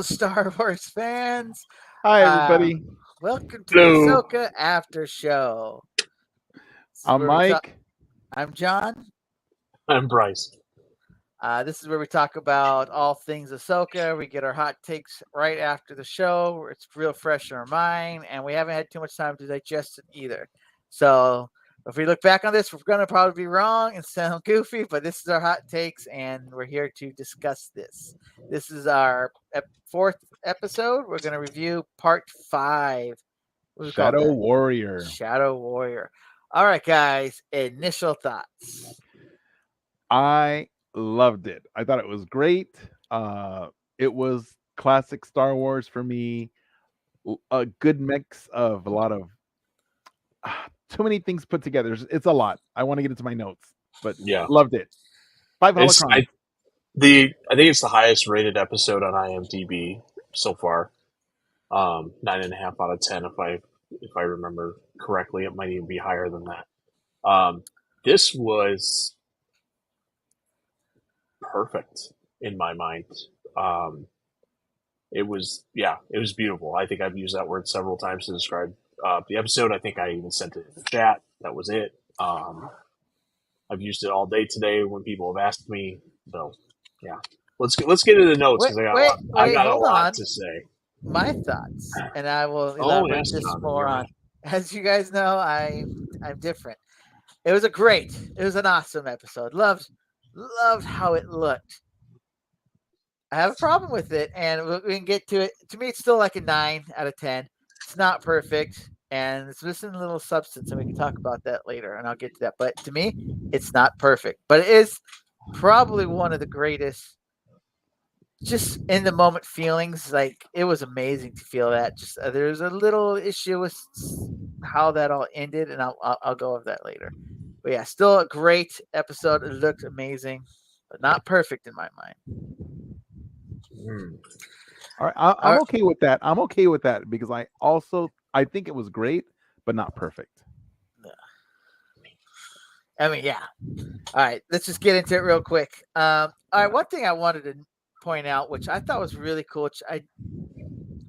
Hello, Star Wars fans. Hi, Uh, everybody. Welcome to the Hello. Ahsoka After Show. This is I'm where we talk. Mike. I'm John. I'm Bryce. This is where we talk about all things Ahsoka. We get our hot takes right after the show. It's real fresh in our mind, and we haven't had too much time to digest it either. So if we look back on this, we're going to probably be wrong and sound goofy, but this is our hot takes, and we're here to discuss this. This is our fourth episode. We're going to review part 5. What do we call Shadow that? Warrior. Shadow Warrior. All right, guys. Initial thoughts. I loved it. I thought it was great. It was classic Star Wars for me. A good mix of a lot of too many things put together. It's a lot. I want to get into my notes, but Yeah, loved it. 5 it's holocrons. I think it's the highest rated episode on IMDb so far. 9.5 out of 10, if I remember correctly. It might even be higher than that. This was perfect in my mind. It was beautiful. I think I've used that word several times to describe the episode. I think I even sent it in the chat. That was it. I've used it all day today when people have asked me. So, yeah, let's get into the notes because I got a lot to say. My thoughts, and I will Oh, elaborate yes, this Jonathan, more go on. ahead. As you guys know, I'm different. It was an awesome episode. Loved how it looked. I have a problem with it, and we can get to it. To me, it's still like a 9 out of 10. It's not perfect, and it's missing a little substance, and we can talk about that later, and I'll get to that. But to me, it's not perfect, but it is probably one of the greatest. Just in the moment feelings, like it was amazing to feel that. Just there's a little issue with how that all ended, and I'll go over that later. But yeah, still a great episode. It looked amazing, but not perfect in my mind. All right, I'm okay with that. I'm okay with that because I think it was great, but not perfect. I mean, yeah. All right, let's just get into it real quick. All right, one thing I wanted to point out, which I thought was really cool, which I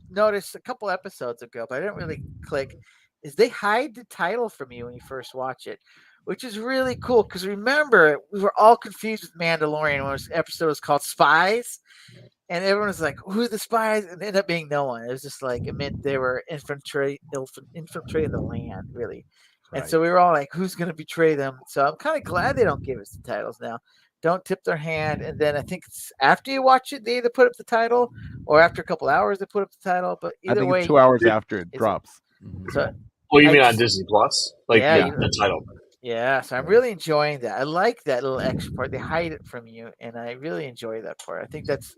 noticed a couple episodes ago, but I didn't really click, is they hide the title from you when you first watch it, which is really cool. Because remember, we were all confused with Mandalorian when this episode was called Spies, and everyone was like, "Who are the spies?" And it ended up being no one. It was just like it meant they were infiltrating the land, really. And so we were all like, "Who's going to betray them?" So I'm kind of glad they don't give us the titles now. Don't tip their hand, and then I think it's after you watch it, they either put up the title, or after a couple hours, they put up the title. But I either think way, it's 2 hours after it drops. so Well, you I mean on just, Disney Plus? Like yeah, the title. yeah. So I'm really enjoying that. I like that little extra part. They hide it from you, and I really enjoy that part. I think that's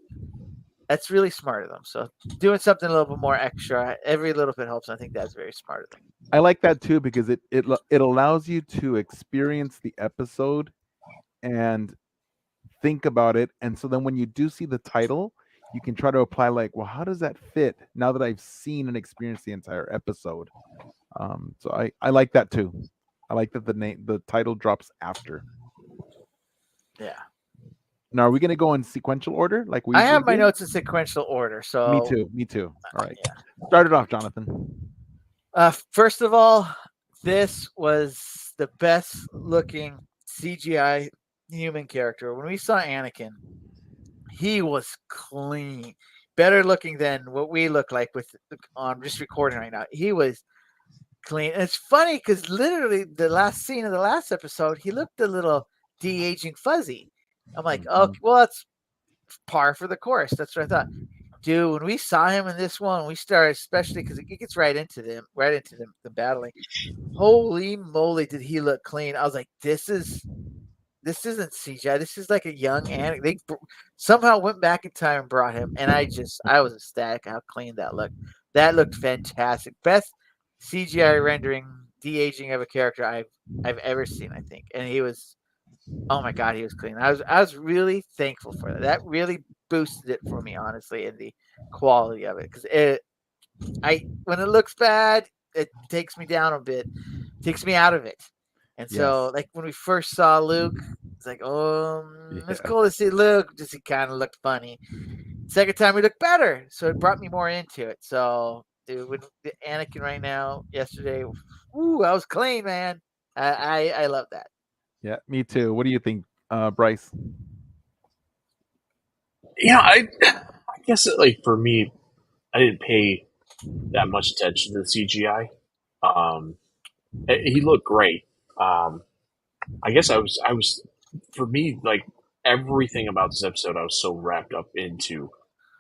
really smart of them. So doing something a little bit more extra, every little bit helps. I think that's very smart of them. I like that too because it allows you to experience the episode and think about it, and so then when you do see the title, you can try to apply like, well, how does that fit now that I've seen and experienced the entire episode? So I like that too. I like that the title drops after. Yeah. Now, are we going to go in sequential order like we I usually have my do? notes in sequential order. So Me too. Me too. All right. Start it off, Jonathan. First of all, this was the best looking CGI human character. When we saw Anakin, he was clean, better looking than what we look like with. I'm just recording right now. He was clean. And it's funny because literally the last scene of the last episode, he looked a little de-aging fuzzy. I'm like, oh, well, that's par for the course. That's what I thought. Dude, when we saw him in this one, we started, especially because it gets right into them, the battling. Holy moly, did he look clean? I was like, this isn't CGI. This is like a young Anakin. They somehow went back in time and brought him, and I was ecstatic how clean that looked. That looked fantastic. Best CGI rendering, de-aging of a character I've ever seen, I think. And he was, oh my God, he was clean. I was really thankful for that. That really boosted it for me, honestly, in the quality of it. Because when it looks bad, it takes me down a bit, takes me out of it. And so, like when we first saw Luke, it's like, it's cool to see Luke. Just he kind of looked funny. Second time we looked better, so it brought me more into it. So, dude, with the Anakin right now, yesterday, I was clean, man. I love that. Yeah, me too. What do you think, Bryce? Yeah, I guess like for me, I didn't pay that much attention to the CGI. Um, he looked great. I guess I was for me like everything about this episode I was so wrapped up into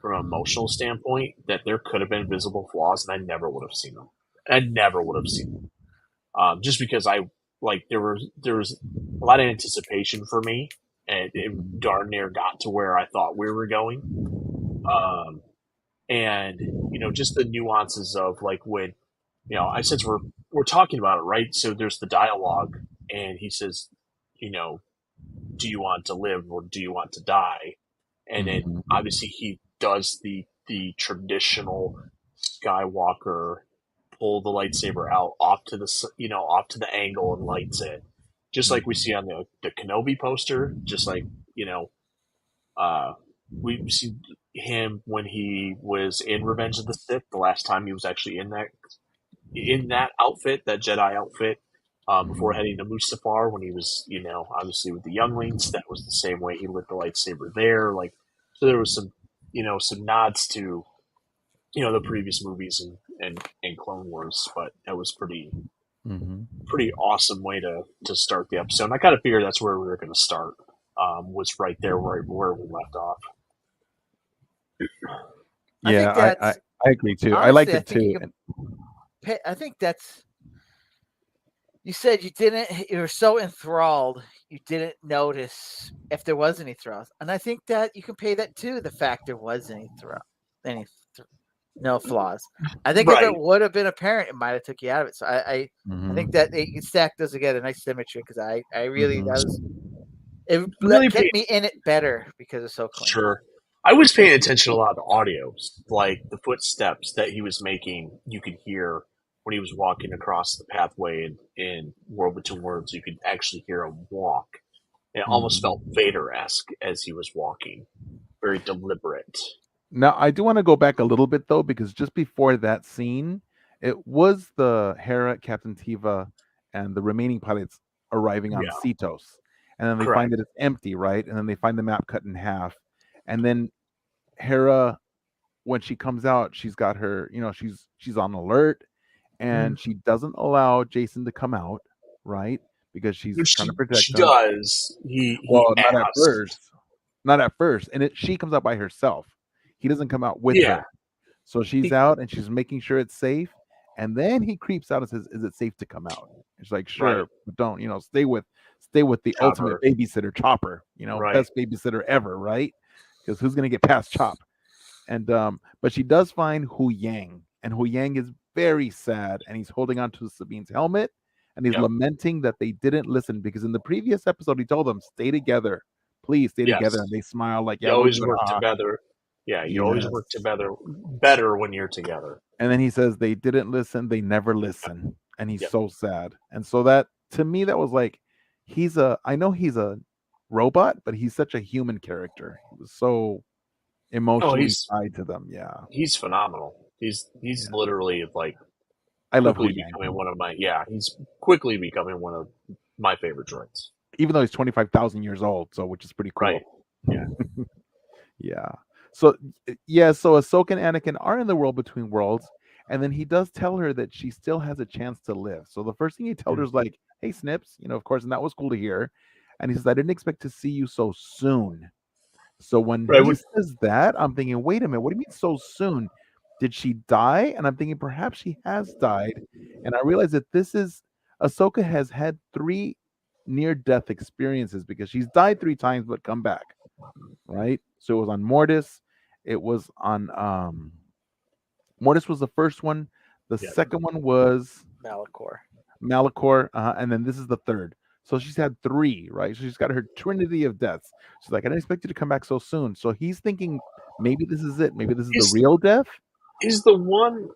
from an emotional standpoint that there could have been visible flaws and I never would have seen them. I never would have seen them. Just because I like there was a lot of anticipation for me and it darn near got to where I thought we were going. Um, and just the nuances of like when I since we're talking about it, right? So there's the dialogue and he says, you know, do you want to live or do you want to die? And then Mhm. obviously he does the traditional Skywalker pull the lightsaber out off to the angle and lights it, just like we see on the Kenobi poster. Just like uh, we see him when he was in Revenge of the Sith. The last time he was actually in that outfit, that Jedi outfit, before heading to Mustafar, when he was, obviously with the younglings, that was the same way he lit the lightsaber there. Like, so there was some nods to, the previous movies and Clone Wars, but that was Mhm. pretty awesome way to start the episode. And I kind of figured that's where we were going to start. Was right there where we left off. I think Yeah, that's I agree too. I liked honestly. I it think you too. can. I think that's. You said you didn't. You were so enthralled, you didn't notice if there was any throws, and I think that you can pay that to the fact there was any no flaws. I think if Right. it would have been apparent, it might have took you out of it. So I think that you stack those together, nice symmetry, because I really Mhm. that was it Really paid kept me in it better because it's so clean. Sure. I was paying attention to a lot of the audios, like the footsteps that he was making. You could hear when he was walking across the pathway in World Between Worlds. You could actually hear him walk. It almost felt Vader-esque as he was walking, very deliberate. Now, I do want to go back a little bit though, because just before that scene, it was the Hera, Captain Tiva, and the remaining pilots arriving on Yeah, Cetos, and then they find correct. that it's empty, right? And then they find the map cut in half, and then Hera, when she comes out, she's got her, she's on alert, and she doesn't allow Jason to come out, right? Because she's Which trying to she protect him. does. He Well, not at asked. first, not at first, and she comes out by herself. He doesn't come out with Yeah, her. So she's he, out and she's making sure it's safe. And then he creeps out and says, "Is it safe to come out?" She's like, right. "Sure, but don't, stay with the ultimate Chopper. babysitter, Chopper. Right. Best babysitter ever, right? Because who's gonna get past Chop?" And but she does find Hu Yang, and Hu Yang is very sad, and he's holding on to Sabine's helmet, and he's Yep. lamenting that they didn't listen because in the previous episode he told them, "Stay together, please stay together," Yes. and they smile like, You "Yeah, we're always good." work together. Yeah, you always work Yes. together better when you're together. And then he says they didn't listen, they never listen. And he's Yep. so sad. And so that to me that was like I know he's a robot, but he's such a human character. He was so Oh, emotionally tied to them. Yeah. he's phenomenal. He's Yeah. literally like I love Hu quickly Yang. becoming one of my he's quickly becoming one of my favorite droids. Even though he's 25,000 years old, so which is pretty cool. Right. Yeah. Yeah. So so Ahsoka and Anakin are in the world between worlds, and then he does tell her that she still has a chance to live. So the first thing he tells her is like, "Hey, Snips," of course, and that was cool to hear. And he says, "I didn't expect to see you so soon." So when Right. he says that, I'm thinking, wait a minute, what do you mean so soon? Did she die? And I'm thinking perhaps she has died. And I realize that Ahsoka has had 3 near-death experiences because she's died 3 times but come back, right? So it was on Mortis. It was on Mortis was the first one. The second one was Malachor, and then this is the third. So she's had 3, right? So she's got her trinity of deaths. She's like, I didn't expect you to come back so soon. So he's thinking maybe this is it. Maybe this is the real death. Is the one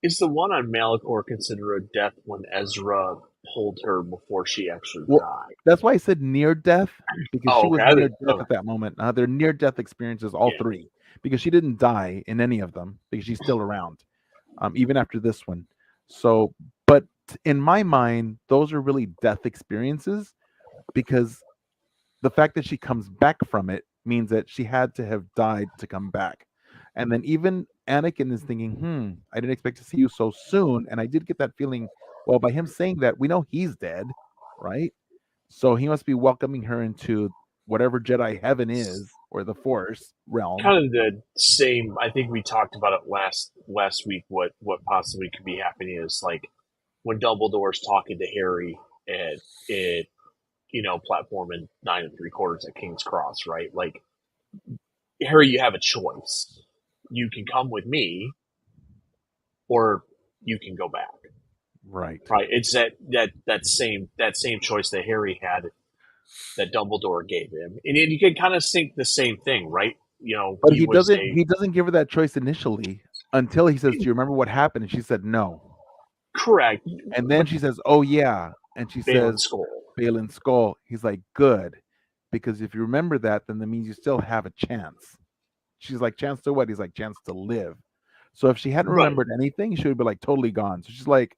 on Malachor considered a death when Ezra pulled her before she actually died? That's why I said near death, because she was near death okay. at that moment. They're near death experiences, all 3. because she didn't die in any of them because she's still around, even after this one. So, but in my mind, those are really death experiences because the fact that she comes back from it means that she had to have died to come back. And then even Anakin is thinking, I didn't expect to see you so soon. And I did get that feeling, well, by him saying that, we know he's dead, right? So he must be welcoming her into whatever Jedi heaven is or the Force realm. Kind of the same. I think we talked about it last week. What possibly could be happening is like when Dumbledore's talking to Harry at platform in 9 3/4 at King's Cross, right? Like, Harry, you have a choice. You can come with me, or you can go back. Right. Right? It's that same choice that Harry had, that Dumbledore gave him, and you can kind of think the same thing, right? But He was he doesn't give her that choice initially until he says, "Do you remember what happened?" And she said, "No." correct, And then but she says, "Oh yeah," and she Balin says, Skull. "Balin's skull." He's like, "Good, because if you remember that, then that means you still have a chance." She's like, "Chance to what?" He's like, "Chance to live." So if she hadn't Right. remembered anything, she would be like totally gone. So she's like,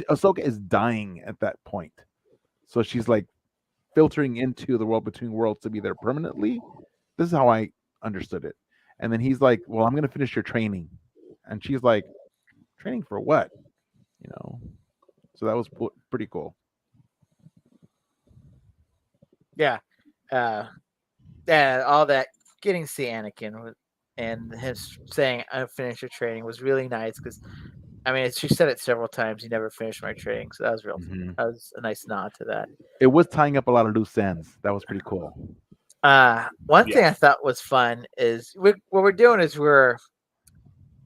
Ahsoka is dying at that point. So she's like filtering into the world between worlds to be there permanently. This is how I understood it. And then he's like, "Well, I'm going to finish your training," and she's like, "Training for what?" You know. So that was pretty cool. Yeah. And all that getting to see Anakin and him saying I finished your training was really nice because I mean she said it several times. You never finished my training, so that was real. Mm-hmm. That was a nice nod to that. It was tying up a lot of loose ends. That was pretty cool. One thing I thought was fun is what we're doing is we're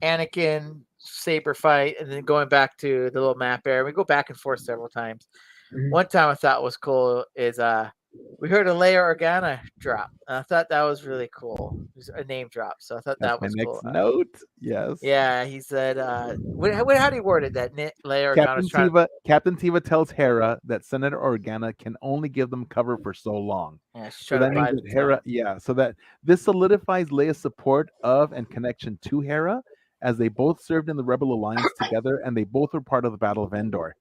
Anakin saber fight and then going back to the little map area. We go back and forth several times. Mhm. One time I thought was cool is we heard a Leia Organa drop. And I thought that was really cool. It was a name drop, so I thought That's that my was cool. next note. Yes. Yeah, he said, how do you word it? That Leia Organa's trying. Captain Tiva tells Hera that Senator Organa can only give them cover for so long. Yeah, she's So trying to that means buy that the Hera, time. yeah, so that this solidifies Leia's support of and connection to Hera, as they both served in the Rebel Alliance together and they both were part of the Battle of Endor.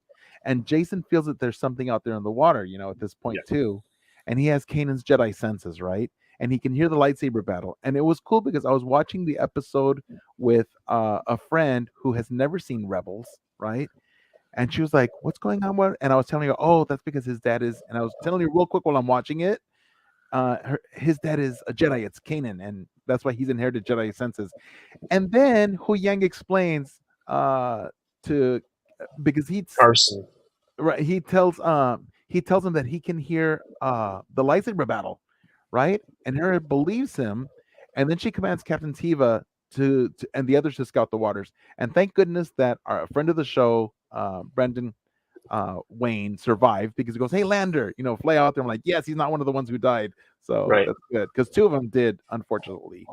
And Jason feels that there's something out there in the water, at this point Yeah. too. And he has Kanan's Jedi senses, right? And he can hear the lightsaber battle. And it was cool because I was watching the episode with a friend who has never seen Rebels, right? And she was like, "What's going on?" And I was telling her, "Oh, that's because his dad is." And I was telling her real quick while I'm watching it, his dad is a Jedi. It's Kanan, and that's why he's inherited Jedi senses. And then Hu Yang explains to because Carson. right, he tells him that he can hear the lightsaber battle, right? And Hera believes him, and then she commands Captain Tiva to and the others to scout the waters. And thank goodness that our friend of the show, Brendan Wayne, survived because he goes, "Hey, Lander, fly out there." I'm like, yes, he's not one of the ones who died, so Right. that's good because two of them did unfortunately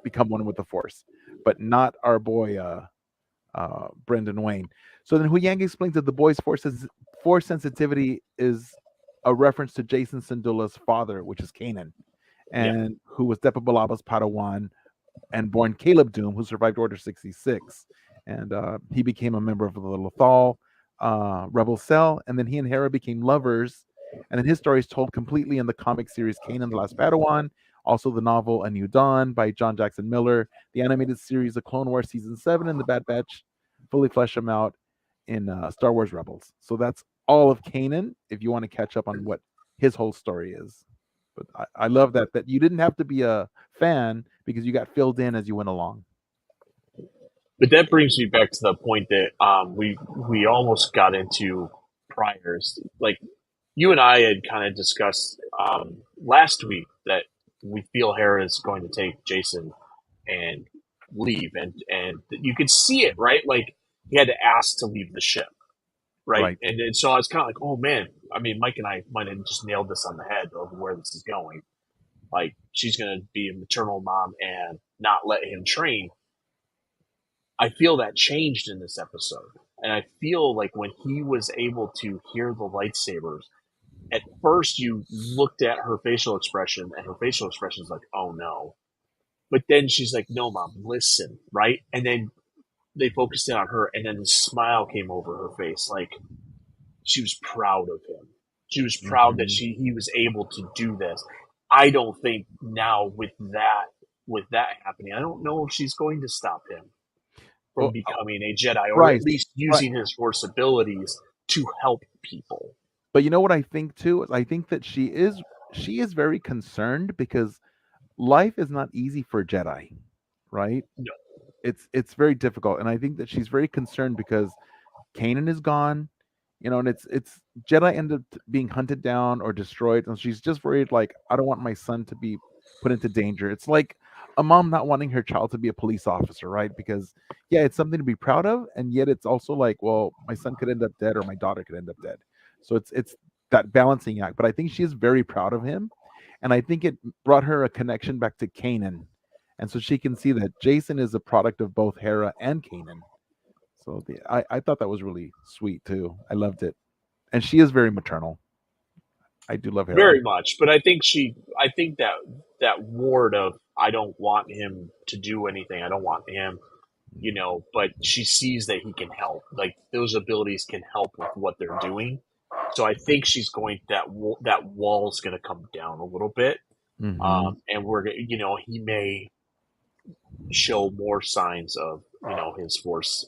become one with the Force, but not our boy Brendan Wayne. So then Hu Yang explains that the boy's force sensitivity is a reference to Jason Syndulla's father, which is Kanan, Yeah. and who was Depa Balaba's Padawan and born Caleb Doom, who survived Order 66. And he became a member of the Lothal Rebel Cell, and then he and Hera became lovers. And then his story is told completely in the comic series Kanan the Last Padawan, also the novel A New Dawn by John Jackson Miller, the animated series The Clone Wars Season 7, and The Bad Batch fully flesh him out in Star Wars Rebels. So that's all of Kanan if you want to catch up on what his whole story is. But I love that you didn't have to be a fan because you got filled in as you went along. But that brings me back to the point that we almost got into priors. Like, you and I had kind of discussed last week that we feel Hera is going to take Jason and leave, and you could see it, right? Like, he had to ask to leave the ship, right? Right. And so I was kind of like, oh man, I mean, Mike and I might have just nailed this on the head of where this is going. Like, she's going to be a maternal mom and not let him train. I feel that changed in this episode. And I feel like when he was able to hear the lightsabers, at first you looked at her facial expression, and her facial expression is like, oh no. But then she's like, no, Mom, listen, right? And then they focused in on her, and then the smile came over her face. Like, she was proud of him. She was proud that he was able to do this. I don't think now with that happening, I don't know if she's going to stop him from Well, becoming a Jedi, or right, at least right. using his Force abilities to help people. But you know what I think too? I think that she is very concerned because life is not easy for Jedi, right? No. It's very difficult, and I think that she's very concerned because Kanan is gone, and it's Jedi end up being hunted down or destroyed, and she's just worried like I don't want my son to be put into danger. It's like a mom not wanting her child to be a police officer, right? Because yeah, it's something to be proud of, and yet it's also like, well, my son could end up dead or my daughter could end up dead. So it's that balancing act. But I think she is very proud of him, and I think it brought her a connection back to Kanan, and so she can see that Jason is a product of both Hera and Kanan. So I thought that was really sweet too. I loved it, and she is very maternal. I do love Hera. Very much, but I think that ward of I don't want him to do anything. I don't want him, but she sees that he can help. Like those abilities can help with what they're doing. So I think she's going that wall's going to come down a little bit, and he may show more signs of his force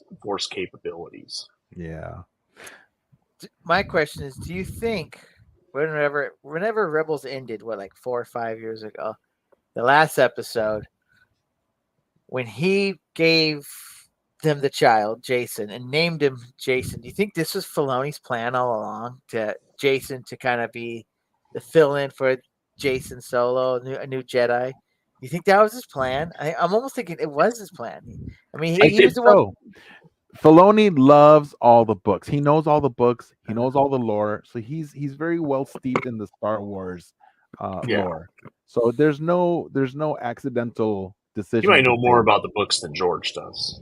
capabilities. Yeah. My question is, do you think whenever Rebels ended, like 4 or 5 years ago, the last episode, when he gave them the child, Jason, and named him Jason, do you think this was Filoni's plan all along, to Jason to kind of be the fill-in for Jason Solo, a new Jedi? You think that was his plan? I'm almost thinking it was his plan. I mean, I he think was the one. so. Filoni loves all the books. He knows all the books. He knows all the lore. So he's very well steeped in the Star Wars lore. So there's no accidental decision. You might know more about the books than George does.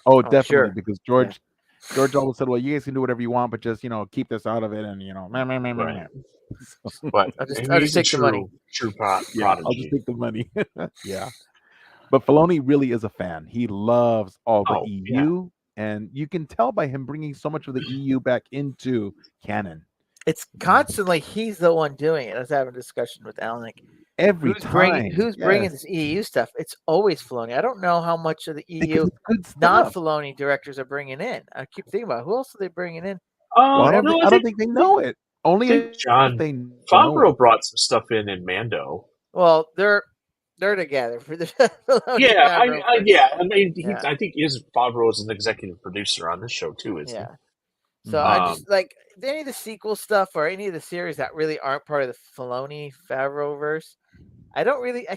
Oh, definitely, sure. because George always said, "Well, you guys can do whatever you want, but just keep this out of it." And Right. So, But I'll just take the money. True yeah, prodigy. I'll just take the money. Yeah. But Filoni really is a fan. He loves all the EU, and you can tell by him bringing so much of the EU back into canon. It's constantly he's the one doing it. I was having a discussion with Alan. Every Who's time. bringing this EU stuff? It's always Filoni. I don't know how much of the EU non-Filoni directors are bringing in. I keep thinking about who else are they bringing in. Well, I don't think they know it. Only if John they know Favreau brought some stuff in Mando. Well, they're together for the I think Favreau is an executive producer on this show too, isn't he? So I just like any of the sequel stuff or any of the series that really aren't part of the Filoni Favreau verse. I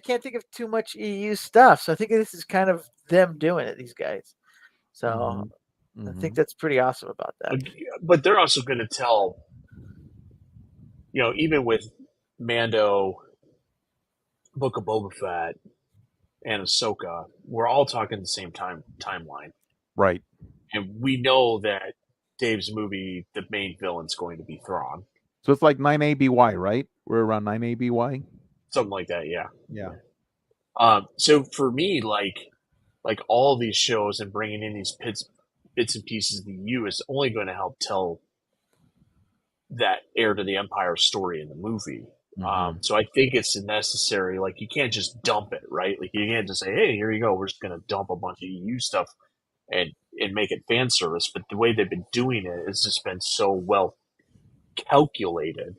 can't think of too much EU stuff. So I think this is kind of them doing it, these guys. So I think that's pretty awesome about that. But they're also going to tell, even with Mando, Book of Boba Fett, and Ahsoka, we're all talking the same timeline. Right. And we know that Dave's movie, the main villain's going to be Thrawn. So it's like 9ABY, right? We're around 9ABY? Something like that, yeah. Yeah. So for me, like all these shows and bringing in these bits and pieces of the EU is only going to help tell that heir to the Empire story in the movie. So I think it's necessary. Like, you can't just dump it, right? Like, you can't just say, hey, here you go. We're just going to dump a bunch of EU stuff and make it fan service. But the way they've been doing it has just been so well calculated.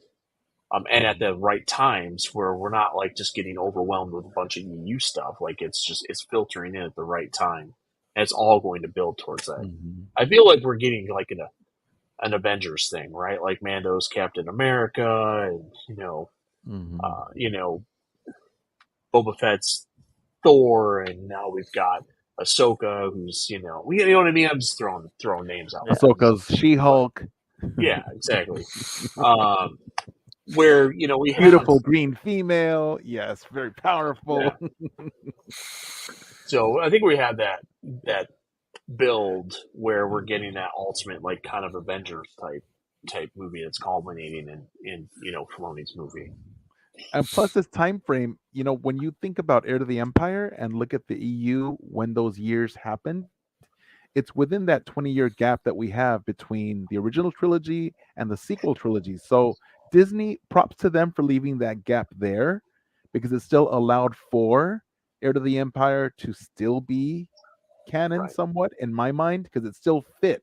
And at the right times where we're not like just getting overwhelmed with a bunch of EU stuff. Like, it's filtering in at the right time. And it's all going to build towards that. I feel like we're getting like an Avengers thing, right? Like Mando's Captain America and, Boba Fett's Thor, and now we've got Ahsoka, who's you know what I mean. I'm just throwing names out. Ahsoka's She-Hulk. Yeah, exactly. Where we have beautiful green female. Yes, very powerful. Yeah. So I think we have that build where we're getting that ultimate like kind of Avengers type type movie that's culminating in Filoni's movie. And plus this time frame, when you think about Heir to the Empire and look at the EU when those years happened, it's within that 20-year gap that we have between the original trilogy and the sequel trilogy. So Disney, props to them for leaving that gap there, because it still allowed for Heir to the Empire to still be canon Right. somewhat in my mind, because it still fit.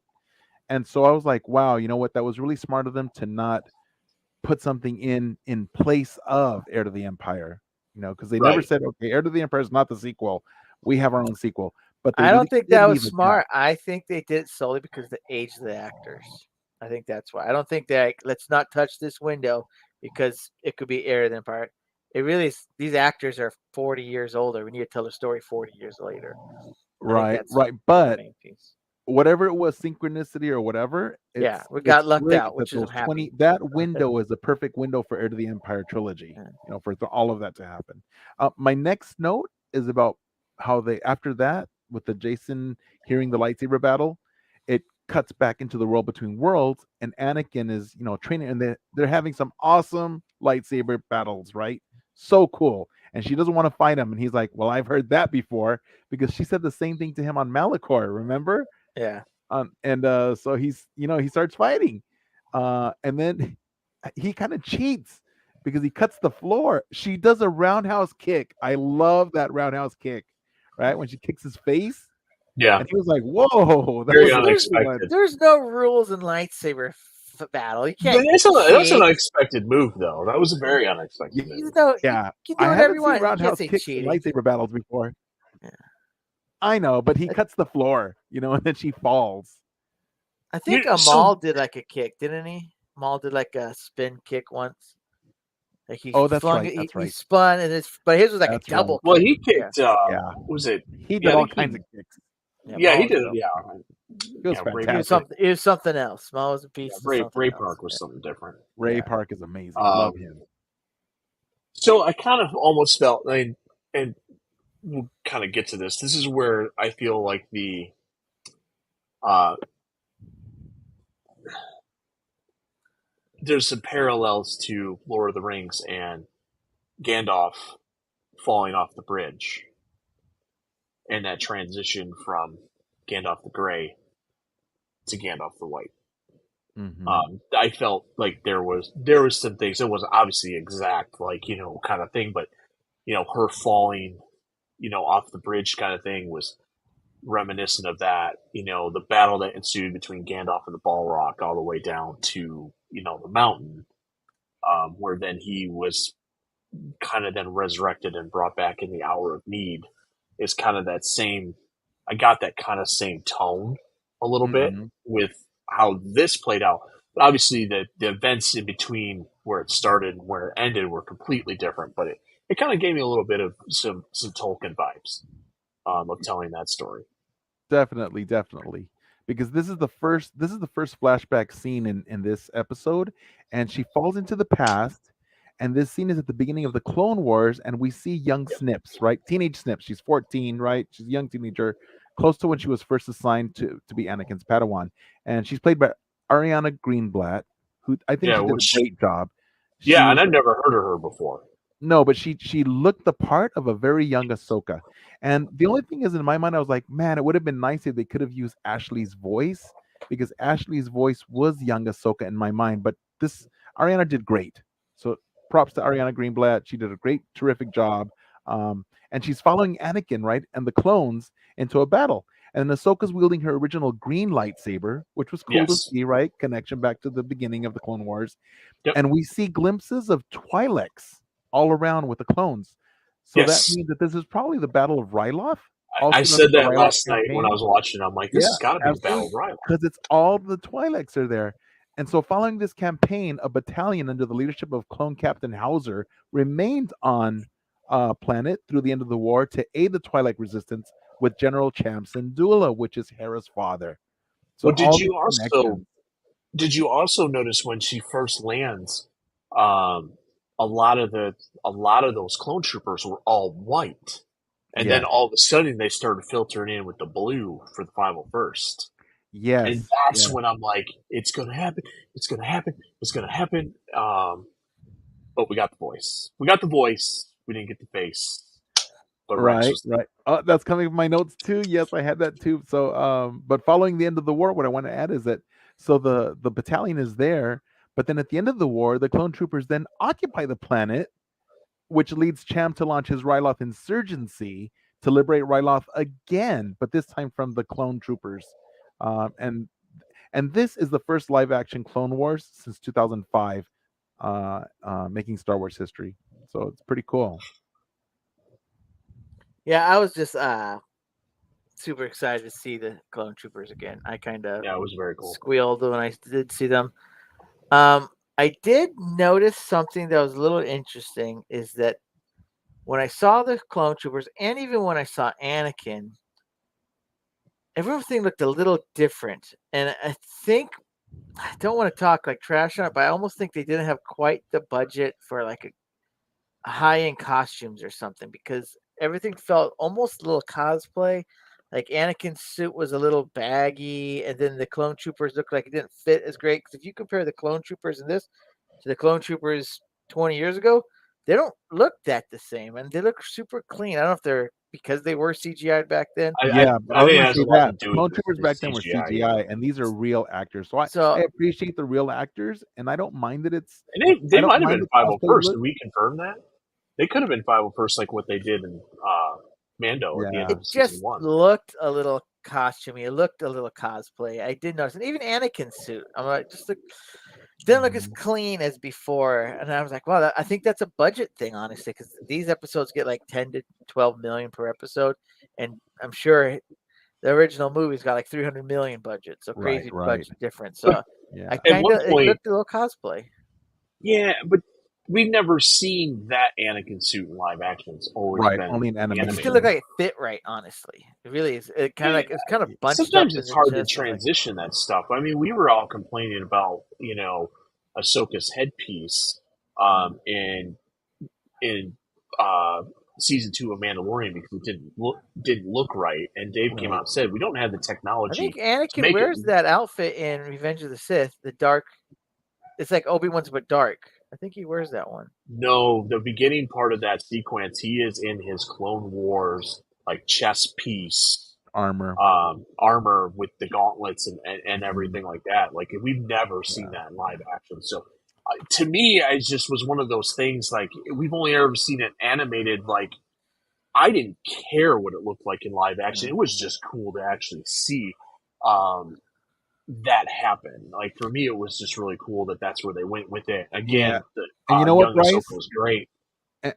And so I was like, wow, you know what? That was really smart of them to not put something in place of Heir to the Empire, because they never Right. said, okay, Heir to the Empire is not the sequel. We have our own sequel. But they I really don't think did that was leave a gap. smart. I think they did it solely because of the age of the actors. I think that's why. I don't think that let's not touch this window because it could be Heir to the Empire. It really is. These actors are 40 years older. We need to tell the story 40 years later. I think Right, that's right. the But main piece. whatever it was, synchronicity or whatever, Yeah, we it's got lucked great out, that which is I'm those 20 happy. that window is a perfect window for Heir to the Empire trilogy, Yeah. for all of that to happen. My next note is about how they, after that, with the Jason hearing the lightsaber battle, it cuts back into the world between worlds, and Anakin is, training, and they're having some awesome lightsaber battles, right? So cool. And she doesn't want to fight him, and he's like, "Well, I've heard that before," because she said the same thing to him on Malachor, remember? Yeah. And so he starts fighting, and then he kind of cheats because he cuts the floor. She does a roundhouse kick. I love that roundhouse kick, right? When she kicks his face, Yeah. and he was like, "Whoa, that Very was a There's good one." unexpected. there's no rules in lightsaber battle. You But can't that's an cheat. unexpected move, though. That was a very unexpected move. You Yeah, can do I whatever haven't you seen want. You can't roundhouse say kicks in cheating. lightsaber battles before. Yeah. I know, but he cuts the floor, and then she falls. I think So Amal did like a kick, didn't he? Amal did like a spin kick once. Like he Oh, that's flung right. it, That's he right. spun, but his was like a That's right. double well, kick. he Yeah, kicked. Yeah, Was it? he Yeah, did I all think kinds of kicks. yeah. Yeah, he Maul was did. dope. Yeah, It was yeah. It was fantastic. something. It was something else. Maul was a beast of something Ray else. Park was something different. Ray Yeah. Park is amazing. Love Um, him. so I kind of almost felt, and we'll kind of get to this. This is where I feel like uh, there's some parallels to Lord of the Rings and Gandalf falling off the bridge, and that transition from Gandalf the Grey to Gandalf the White. Hmm. I felt like there was some things. It wasn't obviously exact, kind of thing, but her falling, off the bridge kind of thing was reminiscent of that. The battle that ensued between Gandalf and the Balrog, all the way down to the mountain, where then he was kind of then resurrected and brought back in the hour of need, is kind of that same. I got that kind of same tone a little bit Hmm. with how this played out. But obviously, the events in between where it started and where it ended were completely different. But it kind of gave me a little bit of some Tolkien vibes, of telling that story. Definitely, definitely. Because this is the first flashback scene in this episode, and she falls into the past, and this scene is at the beginning of the Clone Wars, and we see young Yep. Snips, right? Teenage Snips. She's 14, right? She's a young teenager, close to when she was first assigned to be Anakin's Padawan. And she's played by Ariana Greenblatt, who I think Yeah, she did a which great job. She yeah, and was I've never heard of her before. No, but she looked the part of a very young Ahsoka. And the only thing is, in my mind, I was like, man, it would have been nice if they could have used Ashley's voice, because Ashley's voice was young Ahsoka in my mind. But this Ariana did great. So props to Ariana Greenblatt. She did a great, terrific job. And she's following Anakin, right, and the clones into a battle. And Ahsoka's wielding her original green lightsaber, which was cool to Yes. see, right? Connection back to the beginning of the Clone Wars. Yep. And we see glimpses of Twi'leks all around with the clones. So that Yes. means that this is probably the Battle of Ryloth, I also known as said the that Ryloth last night when I campaign. was watching. I'm like, this Yeah, has got to be the Battle absolutely. of Ryloth. Because it's all the Twi'leks are there. And so following this campaign, a battalion under the leadership of Clone Captain Hauser remained on planet through the end of the war to aid the Twi'lek resistance with General Cham Syndulla, which is Hera's father. So Well, all these connections. did you also notice when she first lands, um, a lot of those clone troopers were all white, and then Yes. all of a sudden they started filtering in with the blue for the 501st. Yes. And that's when I'm like, it's gonna happen, it's gonna happen, it's gonna happen. But we got the voice. We got the voice. We didn't get the face. But Rex Right, was right. That's coming from my notes too. Yes, I had that too. So, but following the end of the war, what I want to add is that so the battalion is there, but then at the end of the war, the clone troopers then occupy the planet, which leads Cham to launch his Ryloth insurgency to liberate Ryloth again, but this time from the clone troopers. Um, and and this is the first live action Clone Wars since 2005, making Star Wars history. So it's pretty cool. Yeah, I was just super excited to see the clone troopers again. I kind of it was very cool. squealed when I did see them. I did notice something that was a little interesting is that when I saw the clone troopers and even when I saw Anakin, everything looked a little different. And I think I don't want to talk like trash on it, but I almost think they didn't have quite the budget for like a high-end costumes or something because everything felt almost a little cosplay. Like Anakin's suit was a little baggy, and then the clone troopers looked like it didn't fit as great. Because if you compare the clone troopers in this to the clone troopers 20 years ago, they don't look that the same, and they look super clean. I don't know if they're because they were CGI'd back then. Yeah, but I I was think it going to has say a lot that to do clone with troopers the back then were CGI. CGI, and these are real actors. So I So appreciate the real actors, and I don't mind that it's. And I they don't might have mind been the 501st. look. Did we confirm that? They could have been 501st, like what they did in Mando at the end Yeah, it of season just 1. looked a little costumey. It looked a little cosplay. I did notice, and even Anakin's suit. I'm like, just look, didn't look as clean as before. And I was like, wow, I think that's a budget thing, honestly, because these episodes get like 10 to 12 million per episode, and I'm sure the original movie's got like 300 million budget, so crazy right. budget difference. But So Yeah, I at kind one of it point, looked a little cosplay. yeah, but we've never seen that Anakin suit in live action. It's always right. been Only in It just animation. didn't look like it fit right, honestly. It really is. It kind of like it's kind of bunched Sometimes up it's in the hard to chest. transition that stuff. I mean, we were all complaining about Ahsoka's headpiece in season 2 of Mandalorian because it didn't look right. And Dave came out and said we don't have the I technology think to Anakin make it. wears that outfit in Revenge of the Sith, the dark. It's like Obi-Wan's but dark. I think he wears that one. No, the beginning part of that sequence, he is in his Clone Wars like chest piece armor. armor with the gauntlets and everything like that. Like we've never seen that in live action. So to me, I just was one of those things. Like we've only ever seen it animated. Like I didn't care what it looked like in live action. It was just cool to actually see that happen. Like for me, it was just really cool that that's where they went with it. Again, the And you know what, young Bryce? Ahsoka was great.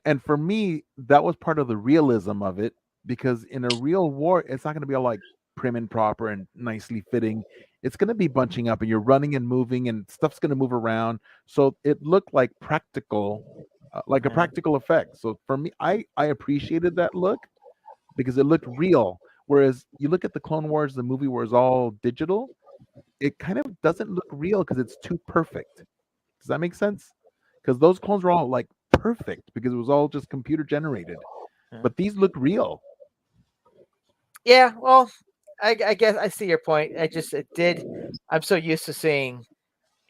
And for me, that was part of the realism of it because in a real war, it's not going to be all like prim and proper and nicely fitting. It's going to be bunching up, and you're running and moving, and stuff's going to move around. So it looked like practical, like a practical effect. So for me, I appreciated that look because it looked real. Whereas you look at the Clone Wars, the movie where it's all digital, it kind of doesn't look real because it's too perfect. Does that make sense? Because those clones were all like perfect because it was all just computer generated, but these look real. Yeah, well, I guess I see your point. I'm so used to seeing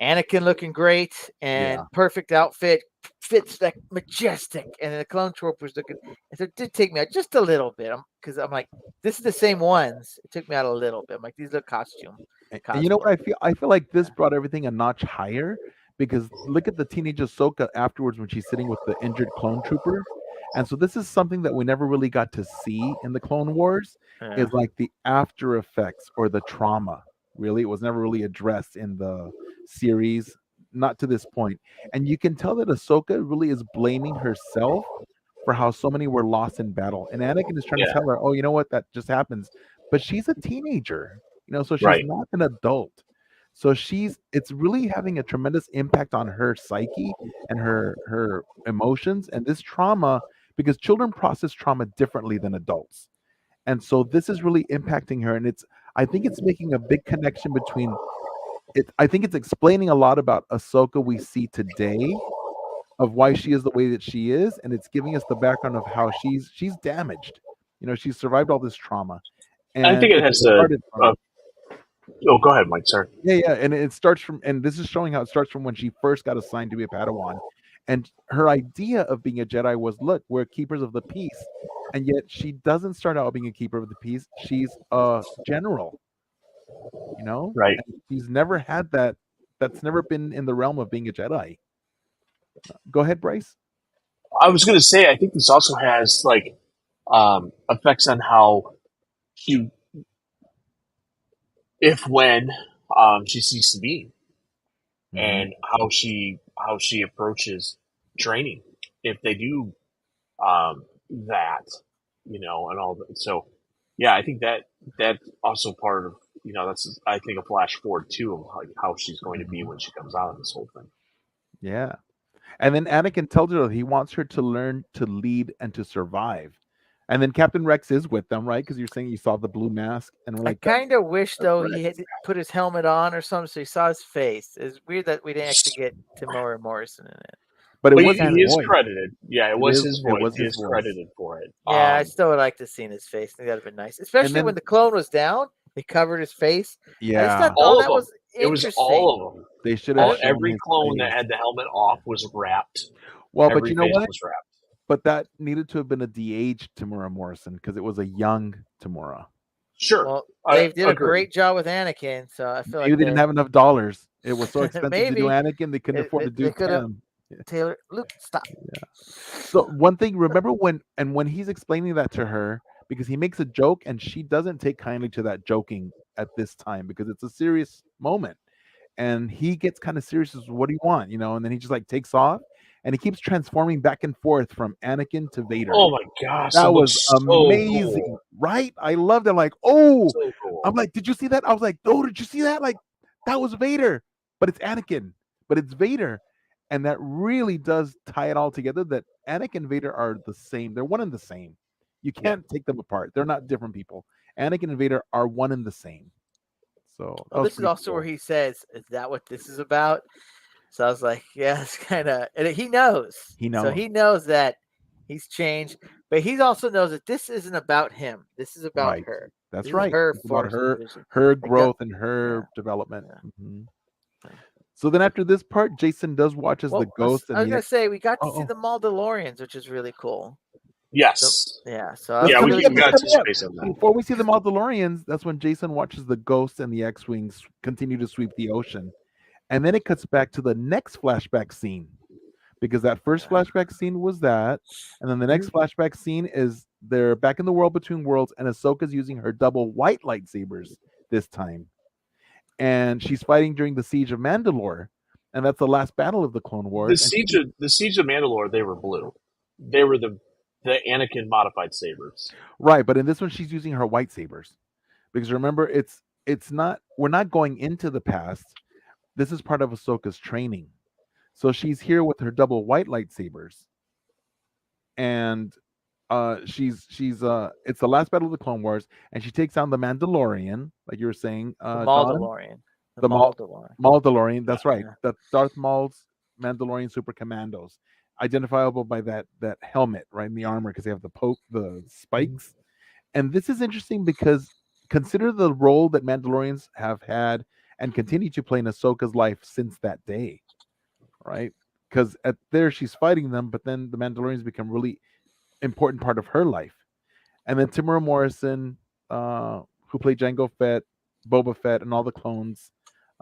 Anakin looking great and perfect outfit, fits like majestic, and then the clone troopers looking. And so it did take me out just a little bit because I'm like, this is the same ones. It took me out a little bit. I'm like, these look costume. And you know what I feel? I feel like this brought everything a notch higher because look at the teenage Ahsoka afterwards when she's sitting with the injured clone trooper. And so this is something that we never really got to see in the Clone Wars is like the after effects or the trauma. Really, it was never really addressed in the series, not to this point. And you can tell that Ahsoka really is blaming herself for how so many were lost in battle. And Anakin is trying to tell her, "Oh, you know what? That just happens." But she's a teenager, so she's not an adult. So it's really having a tremendous impact on her psyche and her emotions and this trauma because children process trauma differently than adults. And so this is really impacting her. And I think it's making a big connection between it. I think it's explaining a lot about Ahsoka we see today of why she is the way that she is. And it's giving us the background of how she's damaged. She's survived all this trauma. And I think it has Oh, go ahead, Mike. Sorry. Yeah, and it starts from, and this is showing how it starts from when she first got assigned to be a Padawan, and her idea of being a Jedi was, look, we're keepers of the peace, and yet she doesn't start out being a keeper of the peace. She's a general, Right. and she's never had that. That's never been in the realm of being a Jedi. Go ahead, Bryce. I was going to say, I think this also has like effects on how she, if when she sees Sabine, Mm-hmm. and how she approaches training if they do that, and all that. So, yeah, I think that's also part of that's I think a flash forward too of how she's going to be when she comes out of this whole thing. Yeah. And then Anakin tells her that he wants her to learn to lead and to survive. And then Captain Rex is with them, right? Because you're saying you saw the blue mask, and we're I like, kind of wish that's though he Rex. had put his helmet on or something, so you saw his face. It's weird that we didn't actually get Tamora Morrison in it. But it But was he his Kinda- is voice. credited. Yeah, it was his It voice. was He his is voice. credited for it. Yeah, I still would like to see his face. I think that'd have been nice, especially then- when the clone was down. They covered his face. I just Yeah, thought, all oh, of that was them. It was interesting. all of them. they should have shown Every his clone that face. had the helmet off was wrapped. Well, but Every you know face what? was wrapped. But that needed to have been a de-aged Tamura Morrison because it was a young Tamura. Sure. Well, I they did a agree. great job with Anakin, so I feel Maybe like they didn't have enough dollars. It was so expensive to do Maybe. Anakin, they couldn't afford to do They could have Tam. Taylor. Luke, stop. So one thing, remember when he's explaining that to her, because he makes a joke and she doesn't take kindly to that joking at this time because it's a serious moment. And he gets kind of serious as, what do you want? And then he just like takes off and he keeps transforming back and forth from Anakin to Vader. Oh my gosh, That that was looks so amazing, cool. right? I loved it. Like, oh, So cool. I'm like, did you see that? I was like, oh, did you see that? Like, that was Vader, but it's Anakin, but it's Vader. And that really does tie it all together that Anakin and Vader are the same. They're one and the same. You can't take them apart. They're not different people. Anakin and Vader are one and the same. So Well, this is also where he says, "Is that what this is about?" So I was like, "Yeah, it's kind of." And he knows. He knows. So he knows that he's changed, but he also knows that this isn't about him. This is about Right. her. That's This is right. her It's about force her, vision. her Like, growth and her development. Yeah. Mhm. So then after this part, Jason does watch as the ghost I and was the gonna say we got to Oh, see oh. the Mandalorians, which is really cool. Yes. Yeah. So I Let's Yeah, was we really got let's to hurry up. space on that. Before we see the Mandalorians, that's when Jason watches the ghosts and the X-wings continue to sweep the ocean, and then it cuts back to the next flashback scene, because that first flashback scene was that, and then the next flashback scene is they're back in the world between worlds, and Ahsoka's using her double white lightsabers this time, and she's fighting during the siege of Mandalore, and that's the last battle of the Clone Wars. The siege of Mandalore, they were blue. They were the Anakin modified sabers. Right, but in this one she's using her white sabers. Because remember, it's not, we're not going into the past. This is part of Ahsoka's training. So she's here with her double white lightsabers. And she's it's the last battle of the Clone Wars, and she takes down the Mandalorian, like you were saying, the John. Mandalorian. The Mandalorian. Mandalorian, that's right. Yeah. The Darth Maul's Mandalorian super commandos, identifiable by that helmet, right, in the armor, because they have the spikes. And this is interesting because consider the role that Mandalorians have had and continue to play in Ahsoka's life since that day, right? Because at there she's fighting them, but then the Mandalorians become really important part of her life. And then Tamura Morrison, who played Jango Fett, Boba Fett, and all the clones,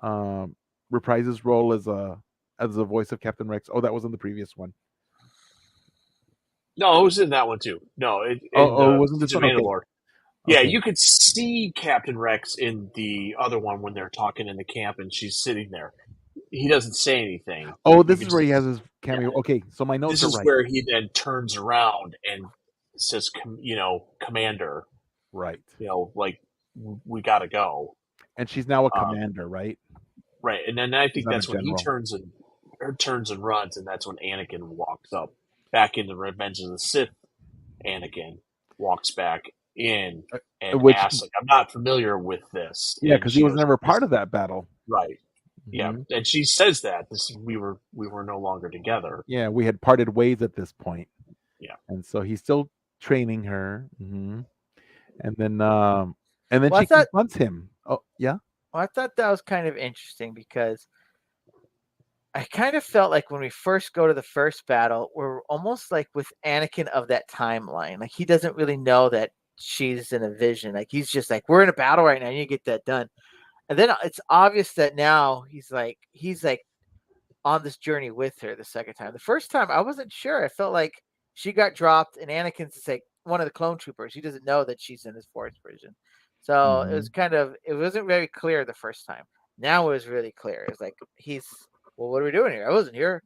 reprises role as the voice of Captain Rex. Oh, that was in the previous one. No, it was in that one too. No, wasn't this Siege of one? Okay. Mandalore. Yeah, Okay. you could see Captain Rex in the other one when they're talking in the camp and she's sitting there. He doesn't say anything. Oh, this is where he has his cameo. Yeah. Okay, so my notes This are is right. where he then turns around and says, Commander, Right. like, we got to go. And she's now a commander, right? Right, and then I think not a that's when he general. turns and runs, and that's when Anakin walks up back into Revenge of the Sith. Anakin walks back in and asks, like, "I'm not familiar with this." Yeah, And because she he was goes, never part of that battle. Right. Yeah, Mhm. and she says that we were no longer together. Yeah, we had parted ways at this point. Yeah, and so he's still training her. And then she confronts him. Oh, yeah. Well, I thought that was kind of interesting because I kind of felt like when we first go to the first battle, we're almost like with Anakin of that timeline. Like he doesn't really know that she's in a vision. Like he's just like, we're in a battle right now. You get that done. And then it's obvious that now he's like on this journey with her the second time. The first time I wasn't sure. I felt like she got dropped and Anakin's like one of the clone troopers. He doesn't know that she's in his force vision. So it was Mhm. it wasn't very clear the first time. Now it was really clear. It's like well, what are we doing here? I wasn't here.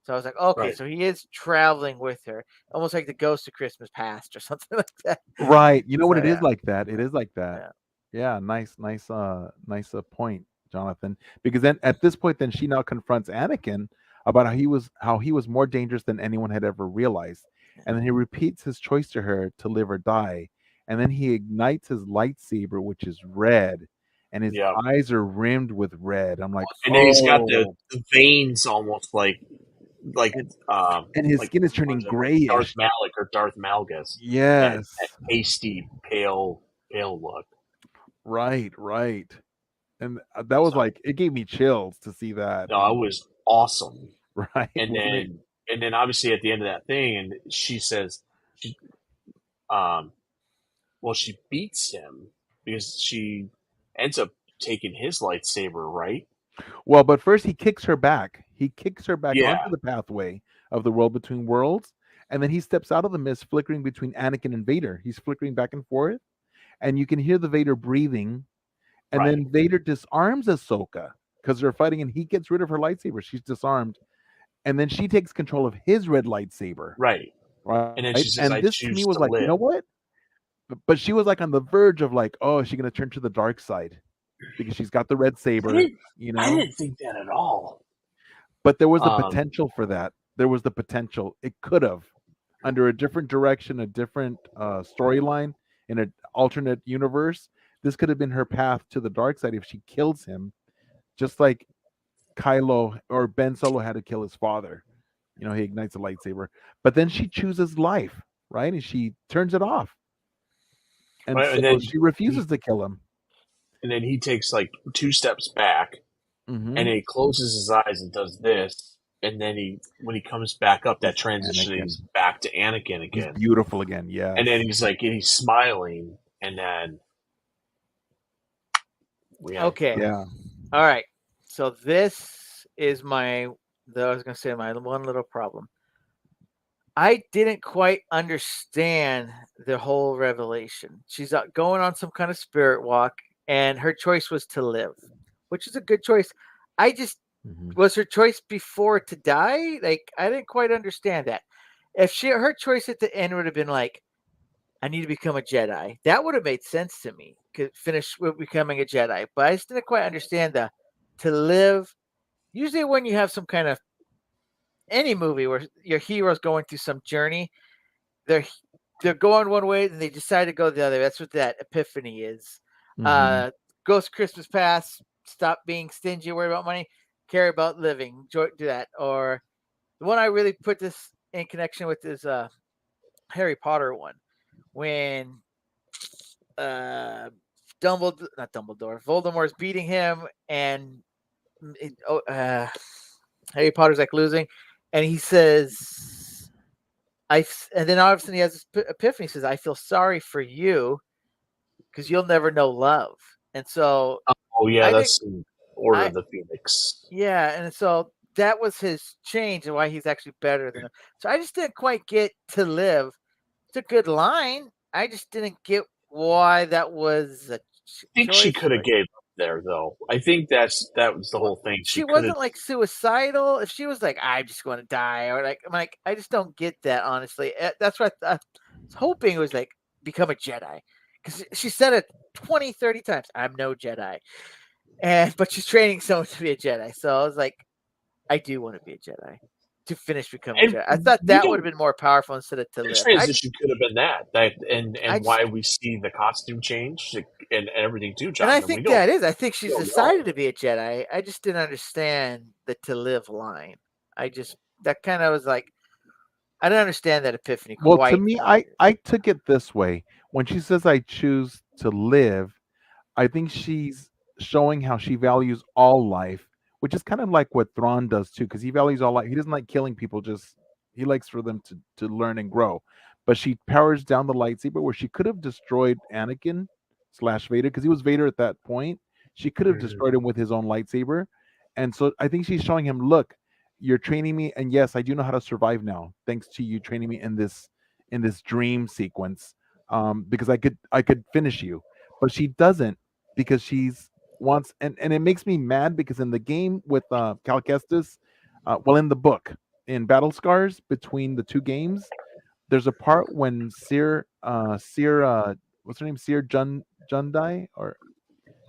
So I was like, okay, Right. so he is traveling with her, almost like the ghost of Christmas past or something like that. Right. You know what? So It is yeah, like that. It is like that. yeah. Yeah. Nice point, Jonathan. Because then at this point, then she now confronts Anakin about how he was more dangerous than anyone had ever realized, and then he repeats his choice to her to live or die, and then he ignites his lightsaber, which is red, and his Yeah. eyes are rimmed with red. I'm like, And then he's got oh, the veins almost like and and his like skin is what turning is it, like Darth grayish. Malik or Darth Malgus. That Yes. pasty pale look. Right. Right. And that was So like it gave me chills to see that. no, it was awesome. Right, And wasn't it? then obviously at the end of that thing, and she says she um well she beats him because she ends up taking his lightsaber, right? Well, but first he kicks her back. He kicks her back Yeah, onto the pathway of the world between worlds, and then he steps out of the mist, flickering between Anakin and Vader. He's flickering back and forth, and you can hear the Vader breathing. And right, then Vader disarms Ahsoka because they're fighting, and he gets rid of her lightsaber. She's disarmed, and then she takes control of his red lightsaber. right. And then Right, she says, and "I this to me choose was to like, you live." know what? But she was like on the verge of like, oh, is she gonna turn to the dark side because she's got the red I saber, didn't you I know? didn't think that at all. But there was the Um, potential for that. There was the potential. It could have, under a different direction, a different storyline in an alternate universe. This could have been her path to the dark side if she kills him, just like Kylo or Ben Solo had to kill his father. He ignites a lightsaber, but then she chooses life, right? And she turns it off, and right, so she refuses to kill him. and then he takes like two steps back, and Hmm. then he closes his eyes and does this, and then when he comes back up, that He's transition, Anakin. he's back to Anakin He's again, beautiful again. and then Yes. he's smiling, and then we have Okay. Yeah. All right. So this is I was going to say my one little problem. I didn't quite understand the whole revelation. She's going on some kind of spirit walk, and her choice was to live, which is a good choice. I just Hmm. was her choice before to die. Like I didn't quite understand that. If her choice at the end would have been like, I need to become a Jedi, that would have made sense to me. Could finish with becoming a Jedi, but I just didn't quite understand the to live. Usually, when you have some kind of any movie where your hero's going through some journey, they're they're going one way and they decide to go the other. That's what that epiphany is. Hmm. Uh, Ghost Christmas Pass. Stop being stingy, worry about money, care about living. Do that. Or the one I really put this in connection with is Harry Potter one when uh, not Dumbledore, Voldemort's beating him, and Harry Potter's like losing, and he says, and then all of a sudden he has this epiphany. He says, "I feel sorry for you because you'll never know love." And so oh yeah, I think that's in Order I of the Phoenix. yeah, and so that was his change and why he's actually better than him. So I just didn't quite get to live. It's a good line. I just didn't get why that was a I think she choice. could have But gave up there though. I think that was the well, whole thing. She she could have. wasn't like suicidal. If she was like, "I'm just going to die," or like, I'm like, I just don't get that. Honestly, that's what I was hoping it was like become a Jedi because she said it 20, 30 times. I'm no Jedi, but she's training someone to be a Jedi. So I was like, I do want to be a Jedi to finish becoming a And Jedi. I thought we that would have don't. been more powerful instead of to The live. transition could have been that I and just why we see the costume change and everything too, And I Jonathan. think that is. I think We she's don't know. decided to be a Jedi. I just didn't understand the to live line. I just that kind of was like I didn't understand that epiphany Well, to quite me, yet. I took it this way. When she says I choose to live, I think showing how she values all life, which is kind of like what Thrawn does too, because he values all life. He doesn't like killing people; just he likes for them to learn and grow. But she powers down the lightsaber where she could have destroyed Anakin slash Vader because he was Vader at that point. She could have Mhm. destroyed him with his own lightsaber, and so I think she's showing him, look, you're training me, and yes, I do know how to survive now, thanks to you training me in this dream sequence. Because I could finish you, but she doesn't because she's wants and it makes me mad because in the game with Cal Kestis, well, in the book in Battle Scars between the two games, there's a part when Seer what's her name, Seer Jundai or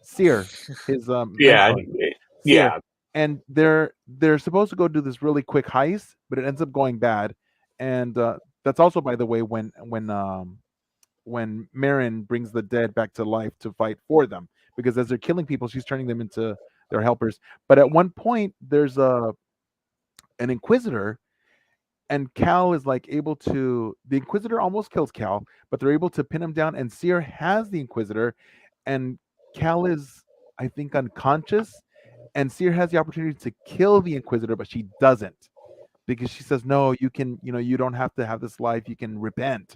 Seer, his Yeah, mentor, Seer, yeah. and they're supposed to go do this really quick heist, but it ends up going bad, and that's also, by the way, when Marin brings the dead back to life to fight for them, because as they're killing people, she's turning them into their helpers. But at one point, there's a an Inquisitor, and Cal is like able to. The Inquisitor almost kills Cal, but they're able to pin him down. And Seer has the Inquisitor, and Cal is, I think, unconscious. And Seer has the opportunity to kill the Inquisitor, but she doesn't because she says, "No, you can. You know, you don't have to have this life. You can repent."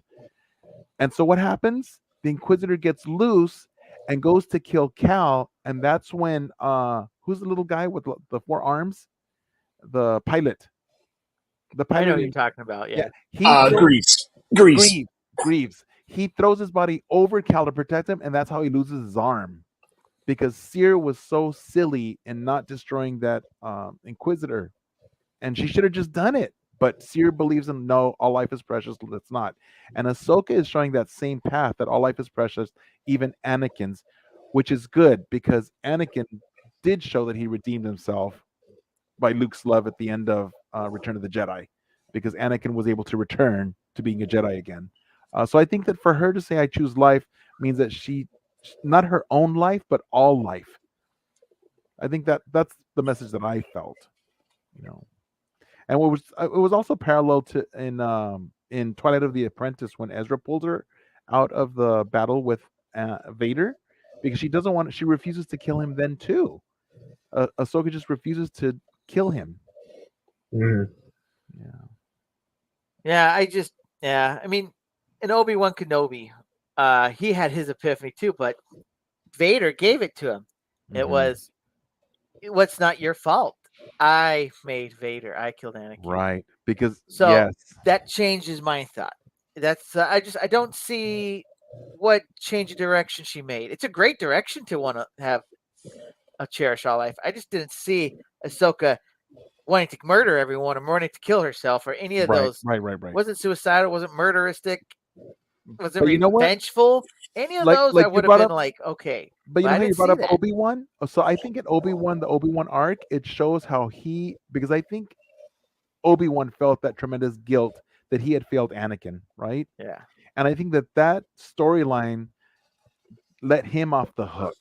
And so what happens? The Inquisitor gets loose and goes to kill Cal, and that's when who's the little guy with the four arms? The pilot. The I know pilot who you're in, talking about. yeah, Yeah. he throws Grease. Greaves. He throws his body over Cal to protect him, and that's how he loses his arm. Because Seer was so silly in not destroying that Inquisitor, and she should have just done it. But Seer believes in no, all life is precious. Let's not. And Ahsoka is showing that same path that all life is precious, even Anakin's, which is good because Anakin did show that he redeemed himself by Luke's love at the end of Return of the Jedi, because Anakin was able to return to being a Jedi again. So I think that for her to say "I choose life" means that she, not her own life, but all life. I think that that's the message that I felt. You know, and what was it was also parallel to in Twilight of the Apprentice when Ezra pulled her out of the battle with Vader because she doesn't want she refuses to kill him then too. Ahsoka just refuses to kill him. Mhm. Yeah. Yeah, I mean, in Obi-Wan Kenobi, he had his epiphany too, but Vader gave it to him. It Hmm. was, what's not your fault. I made Vader. I killed Anakin. Right. Because So yes. that changes my thought. That's I don't see what change of direction she made. It's a great direction to want to have a cherish all life. I just didn't see Ahsoka wanting to murder everyone or wanting to kill herself or any of Right. those. Right. Right. Right. Wasn't suicidal, wasn't murderistic, wasn't But you know what? revengeful. Any of Like those, I like you would have brought been up. like, okay, But you but know I how you didn't brought see up that. Obi-Wan? So I think in Obi-Wan, the Obi-Wan arc, it shows how he, because I think Obi-Wan felt that tremendous guilt that he had failed Anakin, right? Yeah. And I think that that storyline let him off the hook.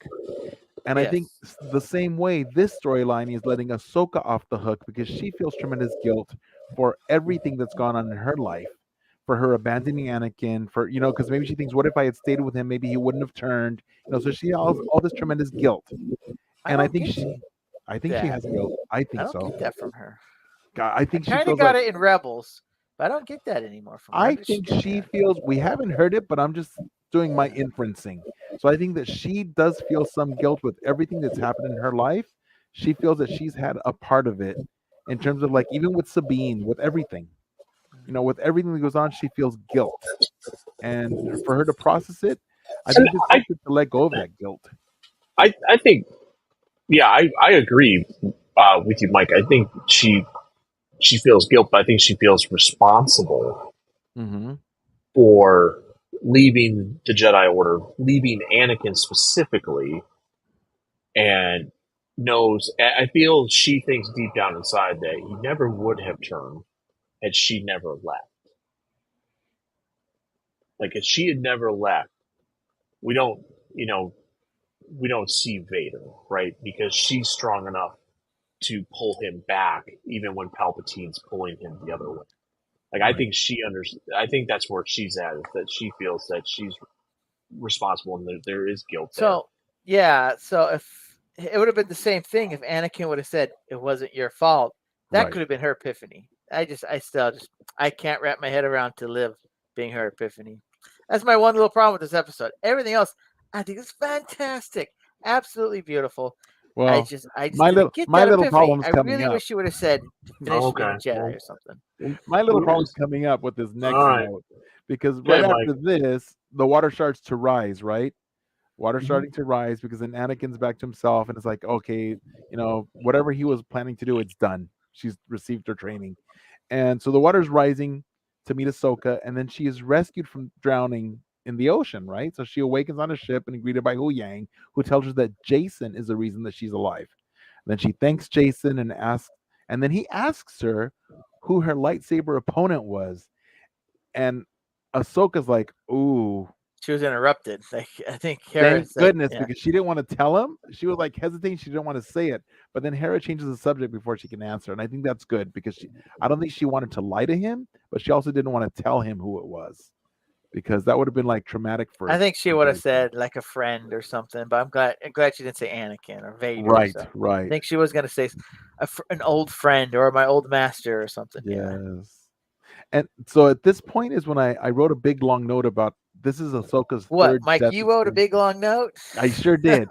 And I think Yes. the same way this storyline is letting Ahsoka off the hook because she feels tremendous guilt for everything that's gone on in her life, for her abandoning Anakin, for because maybe she thinks, what if I had stayed with him? Maybe he wouldn't have turned. So she has all this tremendous guilt, I and don't get I think she that. has guilt. I I think don't so. get that from her. God, I I think she kind of feels got like it in Rebels, but I don't get that anymore from her. When I did she think get she that? feels we haven't heard it, but I'm just doing my inferencing. So I think that she does feel some guilt with everything that's happened in her life. She feels that she's had a part of it in terms of like even with Sabine, with everything, with everything that goes on, she feels guilt. And for her to process it, I And think this helps her to let go of that guilt. I think, yeah, I agree with you, Mike. I think she feels guilt, but I think she feels responsible Mm-hmm. for leaving the Jedi Order, leaving Anakin specifically, and knows. I feel she thinks deep down inside that he never would have turned had she never left. Like if she had never left, we don't, you know, we don't see Vader, right? Because she's strong enough to pull him back, even when Palpatine's pulling him the other way. Like I Right. think I think that's where she's at. Is that she feels that she's responsible and there is guilt there. So yeah, so it would have been the same thing if Anakin would have said it wasn't your fault. That Right. could have been her epiphany. I can't wrap my head around to live being her epiphany. That's my one little problem with this episode. Everything else, I think is fantastic, absolutely beautiful. Well, I just didn't get my that little epiphany. problem's I coming really up. wish you would have said to finish being Okay. a Jedi Well, or something. My little Who problem's is- coming up with this next all right. note because Okay, right Mike. after this, the water starts to rise. Right, water Mhm. starting to rise because then Anakin's back to himself and it's like, okay, whatever he was planning to do, it's done. She's received her training, and so the water's rising to meet Ahsoka, and then she is rescued from drowning in the ocean. Right, so she awakens on a ship and greeted by Hu Yang, who tells her that Jason is the reason that she's alive. Then she thanks Jason and then he asks her who her lightsaber opponent was, and Ahsoka's like, "Ooh, She was interrupted. Like I think Hera thank said, goodness," yeah. because she didn't want to tell him. She was like hesitating. She didn't want to say it, but then Hera changes the subject before she can answer, and I think that's good because I don't think she wanted to lie to him, but she also didn't want to tell him who it was because that would have been like traumatic I think she would have Jason. said like a friend or something, but I'm glad she didn't say Anakin or Vader. Right, So I right, think she was going to say an old friend or my old master or something. Yeah. yes. And so at this point is when I wrote a big long note about this is Ahsoka's What, third Mike? death You wrote a experience. big long note. I sure did.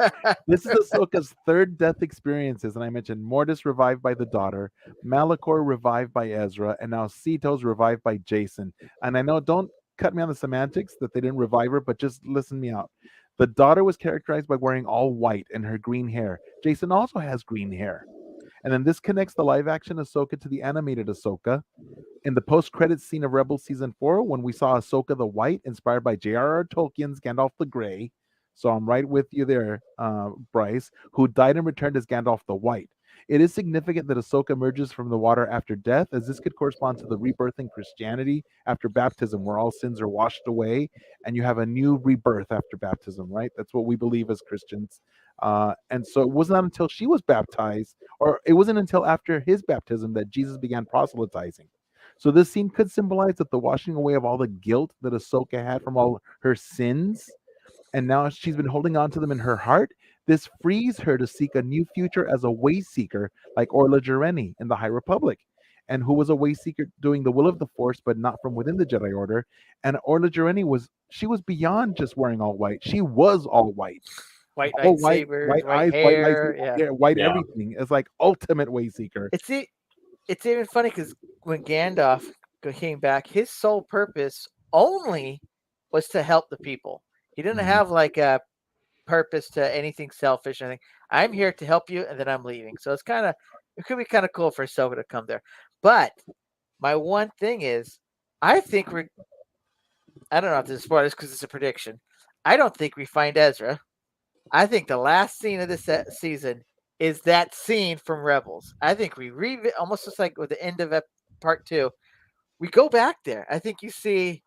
This is Ahsoka's third death experiences, and I mentioned Mortis revived by the daughter, Malachor revived by Ezra, and now Ceto's revived by Jason. And I know, don't cut me on the semantics that they didn't revive her, but just listen me out. The daughter was characterized by wearing all white and her green hair. Jason also has green hair. And then this connects the live action Ahsoka to the animated Ahsoka. In the post-credits scene of Rebels season 4, when we saw Ahsoka the White, inspired by J.R.R. Tolkien's Gandalf the Grey. So I'm right with you there, Bryce, who died and returned as Gandalf the White. It is significant that Ahsoka emerges from the water after death, as this could correspond to the rebirth in Christianity after baptism, where all sins are washed away and you have a new rebirth after baptism, right? That's what we believe as Christians. And so it was not until she was baptized, or it wasn't until after his baptism that Jesus began proselytizing. So this scene could symbolize that the washing away of all the guilt that Ahsoka had from all her sins, and now she's been holding on to them in her heart. This frees her to seek a new future as a way seeker, like Orla Jareni in the High Republic, and who was a way seeker doing the will of the Force, but not from within the Jedi Order. And Orla Jareni was beyond just wearing all white. She was all white, White all white, lightsabers, white white eyes, white hair. lightsaber, Yeah. white Yeah. everything. It's like ultimate way seeker. It's even funny because when Gandalf came back, his sole purpose only was to help the people. He didn't Mhm. have like a purpose to anything selfish. I think I'm here to help you, and then I'm leaving. So it could be kind of cool for Ahsoka to come there. But my one thing is, I think I don't know if this is spoilers because it's a prediction. I don't think we find Ezra. I think the last scene of this season is that scene from Rebels. I think we almost just like with the end of part 2. We go back there. I think you see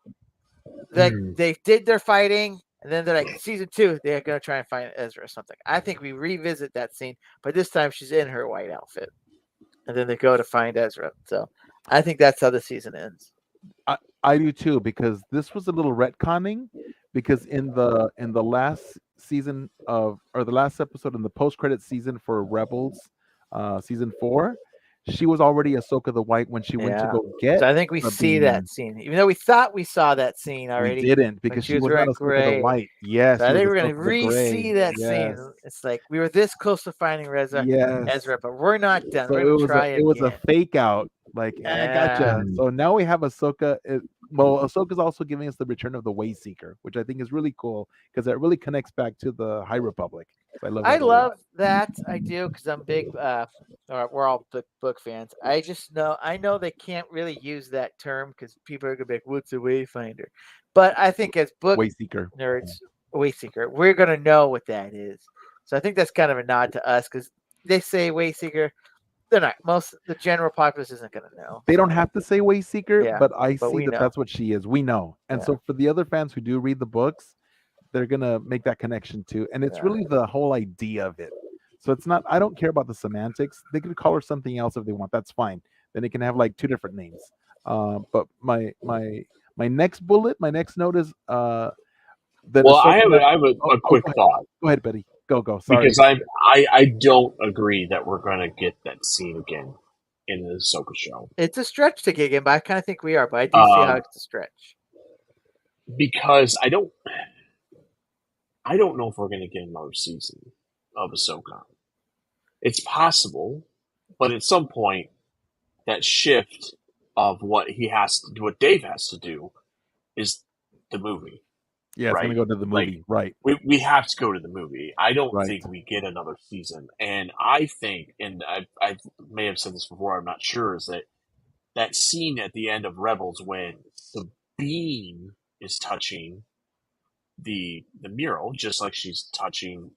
that they did their fighting, and then they're like season 2. They're gonna try and find Ezra or something. I think we revisit that scene, but this time she's in her white outfit, and then they go to find Ezra. So I think that's how the season ends. I do too because this was a little retconning because in the last season of or the last episode in the post credit season for Rebels, season 4, she was already Ahsoka the White when she went to Yeah. go get So I think we see that Sabine. scene, even though we thought we saw that scene We already didn't when because she she was was not wearing Ahsoka the gray. White. Yes, So I she was think we're gonna Ahsoka the Gray. re-see that Yes, scene. It's like we were this close to finding yes. Ezra, but we're not done. So We're gonna try it was a again. fake out. Like, I Yeah. gotcha. So now we have Ahsoka. Well, Ahsoka's also giving us the return of the Way Seeker, which I think is really cool because it really connects back to the High Republic. So I love I that. a lot. love that. I do because I'm big. We're all book fans. I know they can't really use that term because people are gonna be like, "What's a wayfinder?" But I think as book Way Seeker. nerds, way seeker, we're gonna know what that is. So I think that's kind of a nod to us because they say way seeker. They're not. The general populace isn't gonna know. They don't So, have to say Way Seeker, yeah, but I but see we that know. that's what she is. We know. And Yeah. so for the other fans who do read the books, they're gonna make that connection too. And it's Yeah. really the whole idea of it. So it's not. I don't care about the semantics. They could call her something else if they want. That's fine. Then it can have like 2 different names. But my next bullet, my next note is that Well, I Ahsoka. have a Go quick ahead. thought. Go ahead, Betty. Go. Sorry. because I don't agree that we're going to get that scene again in the Ahsoka show. It's a stretch to get in, but I kind of think we are. But I do see how it's a stretch. Because I don't know if we're going to get another season of Ahsoka. It's possible, but at some point, that shift of what Dave has to do, is the movie. Yeah, it's right? gonna go to the movie, right? We have to go to the movie. I don't Right. think we get another season, and I think, and I may have said this before, I'm not sure, is that scene at the end of Rebels when Sabine is touching the mural, just like she's touching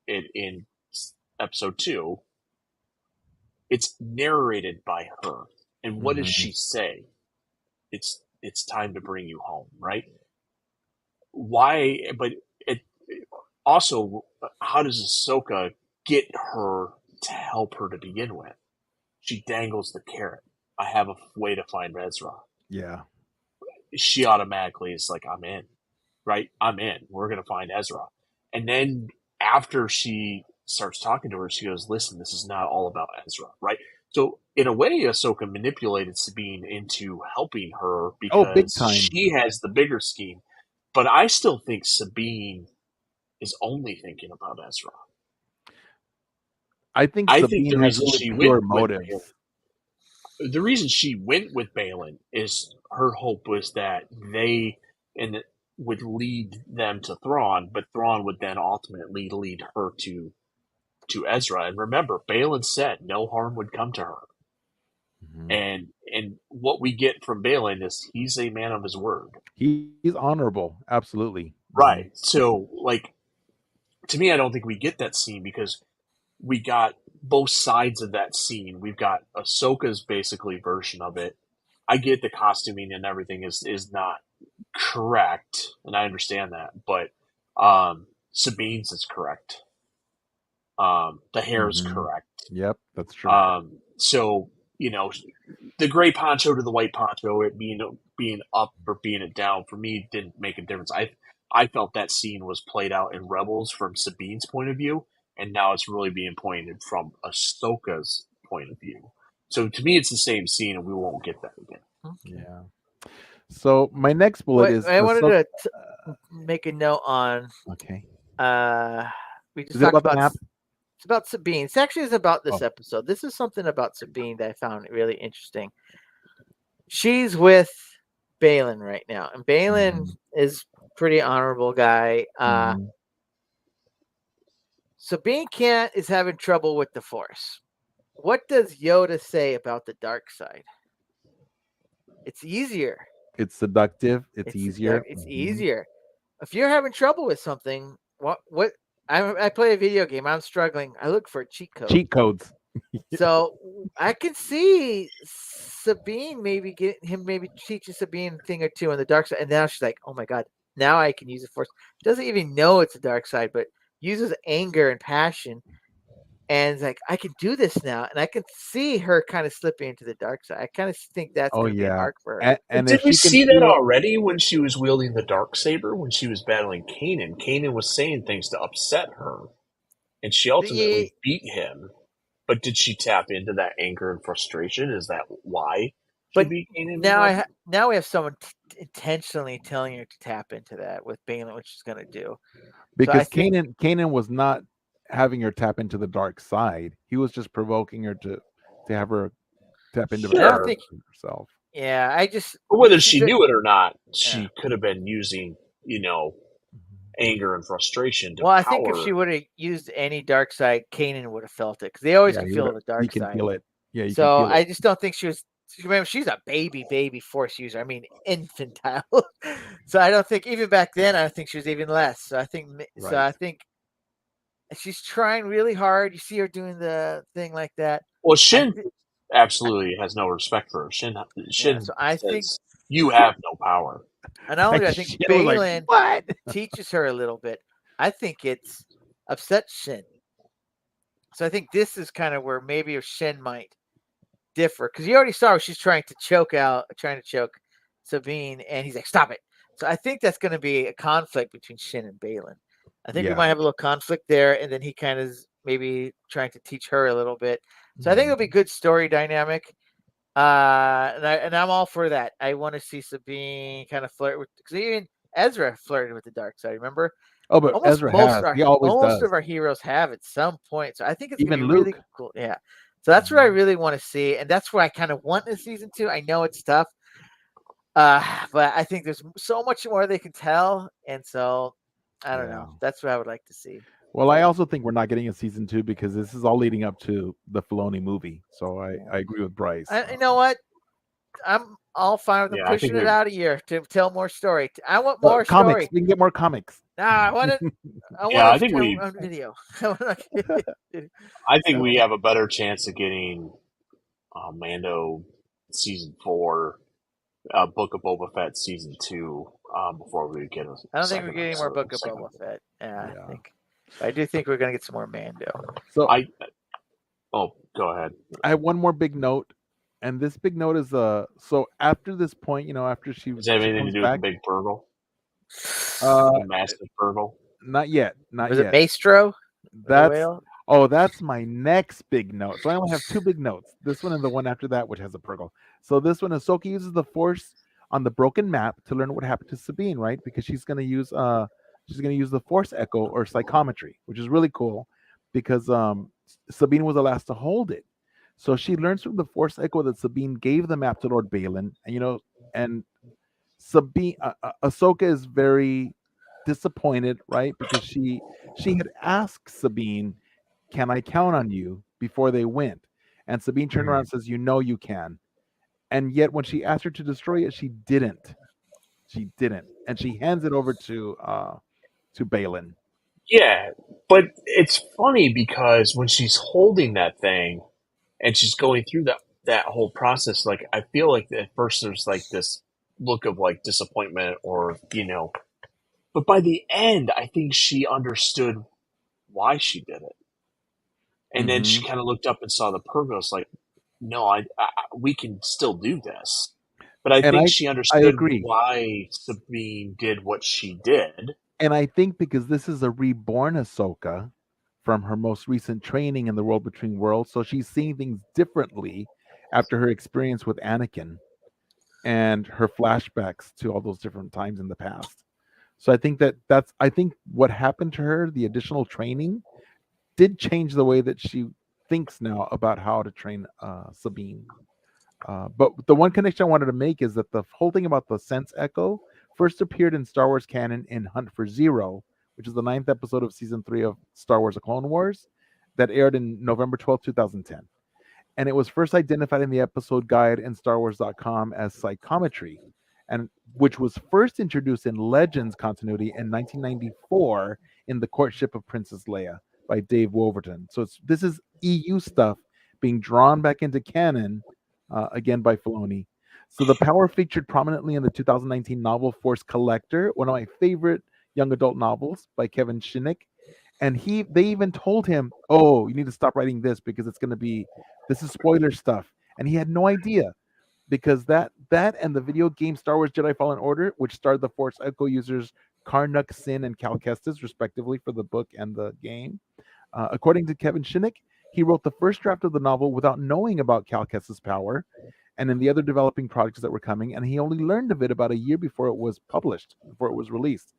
it in episode 2. It's narrated by her, and what does she say? It's time to bring you home, right? Why? But it also, how does Ahsoka get her to help her to begin with? She dangles the carrot. I have a way to find Ezra. Yeah. She automatically is like, I'm in, right? I'm in. We're going to find Ezra. And then after she starts talking to her, she goes, listen, this is not all about Ezra, right? So in a way, Ahsoka manipulated Sabine into helping her Oh, big because time. she has the bigger scheme. But I still think Sabine is only thinking about Ezra. I think the Sabine has reason really she pure went motives. the reason she went with Balin is her hope was that they would lead them to Thrawn, but Thrawn would then ultimately lead her to Ezra. And remember, Balin said no harm would come to her. Mhm. And what we get from Balin is he's a man of his word. He's honorable, absolutely. Right. So, like, to me, I don't think we get that scene because we got both sides of that scene. We've got Ahsoka's basically version of it. I get the costuming and everything is not correct, and I understand that, but Sabine's is correct. The hair is Mhm. correct. Yep, that's true. So the gray poncho to the white poncho, it being up or being it down, for me didn't make a difference. I felt that scene was played out in Rebels from Sabine's point of view, and now it's really being pointed from Ahsoka's point of view. So to me, it's the same scene, and we won't get that again. Okay. Yeah. So my next bullet is I wanted Ahsoka. to make a note on. Okay. We just Is it talked about the map? It's about Sabine. It's actually about this Oh. episode. This is something about Sabine that I found really interesting. She's with Balin right now, and Balin is pretty honorable guy. Mhm. Sabine is having trouble with the Force. What does Yoda say about the dark side? It's easier. It's seductive. It's easier. It's Mhm. easier. If you're having trouble with something, what I play a video game. I'm struggling. I look for a cheat code. Cheat codes. So I can see Sabine maybe teaching Sabine a thing or two on the dark side, and now she's like, "Oh my god, now I can use the Force." Doesn't even know it's a dark side, but uses anger and passion, and it's like, "I can do this now," and I can see her kind of slipping into the dark side. I kind of think that's Oh going to be an yeah. arc for her. And Did if we she can see that feel, already when she was wielding the Darksaber, when she was battling Kanan? Kanan was saying things to upset her, and she ultimately beat him. But did she tap into that anger and frustration? Is that why she But beat Kanan? now we have someone intentionally telling her to tap into that with Balin, which she's going to do. So I because think Kanan was not having her tap into the dark side. He was just provoking her to have her tap into I don't think. herself. Yeah, I just. But whether she's she knew it or not, she Yeah. could have been using, anger and frustration to Well, I power. think if she would have used any dark side, Kanan would have felt it because they always Yeah, can he feel would've- the dark you can side. feel it. Yeah, you can So feel it. I just don't think she was. Remember, she's a baby Force user. I mean, infantile. So I don't think even back then, I think she was even less. So I think. So Right. I think she's trying really hard. You see her doing the thing like that. Well, Shin absolutely has no respect for her. Shin So I think, says, "You have no power." and not only do I Like, think Shin was like, Balin what? teaches her a little bit. I think it's upset Shin. So I think this is kind of where maybe Shin might differ because you already saw her. She's trying to choke Sabine, and he's like, "Stop it!" So I think that's going to be a conflict between Shin and Balin. I think we Yeah. might have a little conflict there, and then he kind of is maybe trying to teach her a little bit. So I think it'll be good story dynamic. And I'm all for that. I want to see Sabine kind of flirt with, because even Ezra flirted with the dark side. Remember, Oh, but Ezra has. He always most does. of our heroes have at some point. So I think it's gonna Even be really Luke. cool. Yeah. So that's what I really want to see, and that's what I kind of want in season 2. I know it's tough, but I think there's so much more they can tell, and so I don't know. That's what I would like to see. Well, I also think we're not getting a season 2 because this is all leading up to the Filoni movie. So I agree with Bryce. You know what? I'm all fine with them Yeah, I pushing think it they- out a year to tell more story. I want more comics. story. We can get more comics. Nah, I want it. Yeah, I think we- on video. I think we have a better chance of getting Mando season 4, Book of Boba Fett season 2 before we get a I don't think we're second getting more episode- Book of second- Boba Fett. Yeah, Yeah. I do think we're gonna get some more Mando. So Oh, go ahead. I have one more big note, and this big note is so after this point, you know, after she Does it have she anything to comes do with back, the big Purgle? uh, The massive Purgle? not yet, not Was yet. it Maestro? That's whale? that's my next big note. So I only have two big notes. This one and the one after that, which has a Purgle. So this one, Ahsoka uses the Force on the broken map to learn what happened to Sabine, right? Because she's gonna use the Force Echo or psychometry, which is really cool, because Sabine was the last to hold it. So she learns from the Force Echo that Sabine gave the map to Lord Balin, and and Sabine Ahsoka is very disappointed, right? Because she had asked Sabine, "Can I count on you?" before they went, and Sabine turned around and says, "You know you can." And yet, when she asked her to destroy it, she didn't. She didn't, and she hands it over to Balin. Yeah, but it's funny because when she's holding that thing and she's going through that whole process, like I feel like at first there's like this look of like disappointment or but by the end I think she understood why she did it, and then she kind of looked up and saw the Purgos like, no, I we can still do this, but I think she understood agree. why Sabine did what she did. And I think because this is a reborn Ahsoka from her most recent training in the World Between Worlds, so she's seeing things differently after her experience with Anakin and her flashbacks to all those different times in the past. So I think I think what happened to her, the additional training, did change the way that she thinks now about how to train Sabine. But the one connection I wanted to make is that the whole thing about the Sense Echo first appeared in Star Wars canon in Hunt for Zero, which is the 9th episode of season 3 of Star Wars: The Clone Wars, that aired in November 12, 2010. And it was first identified in the episode guide in StarWars.com as psychometry, and which was first introduced in Legends continuity in 1994 in The Courtship of Princess Leia by Dave Wolverton. So this is EU stuff being drawn back into canon again by Filoni. So the power featured prominently in the 2019 novel Force Collector, one of my favorite young adult novels by Kevin Shinnick. And they even told him, "Oh, you need to stop writing this because this is spoiler stuff." And he had no idea, because that and the video game Star Wars Jedi Fallen Order, which starred the Force Echo users Karnak Sin and Cal Kestis, respectively, for the book and the game. According to Kevin Shinnick, he wrote the first draft of the novel without knowing about Cal Kestis' power and in the other developing projects that were coming, and he only learned of it about a year before it was published, before it was released.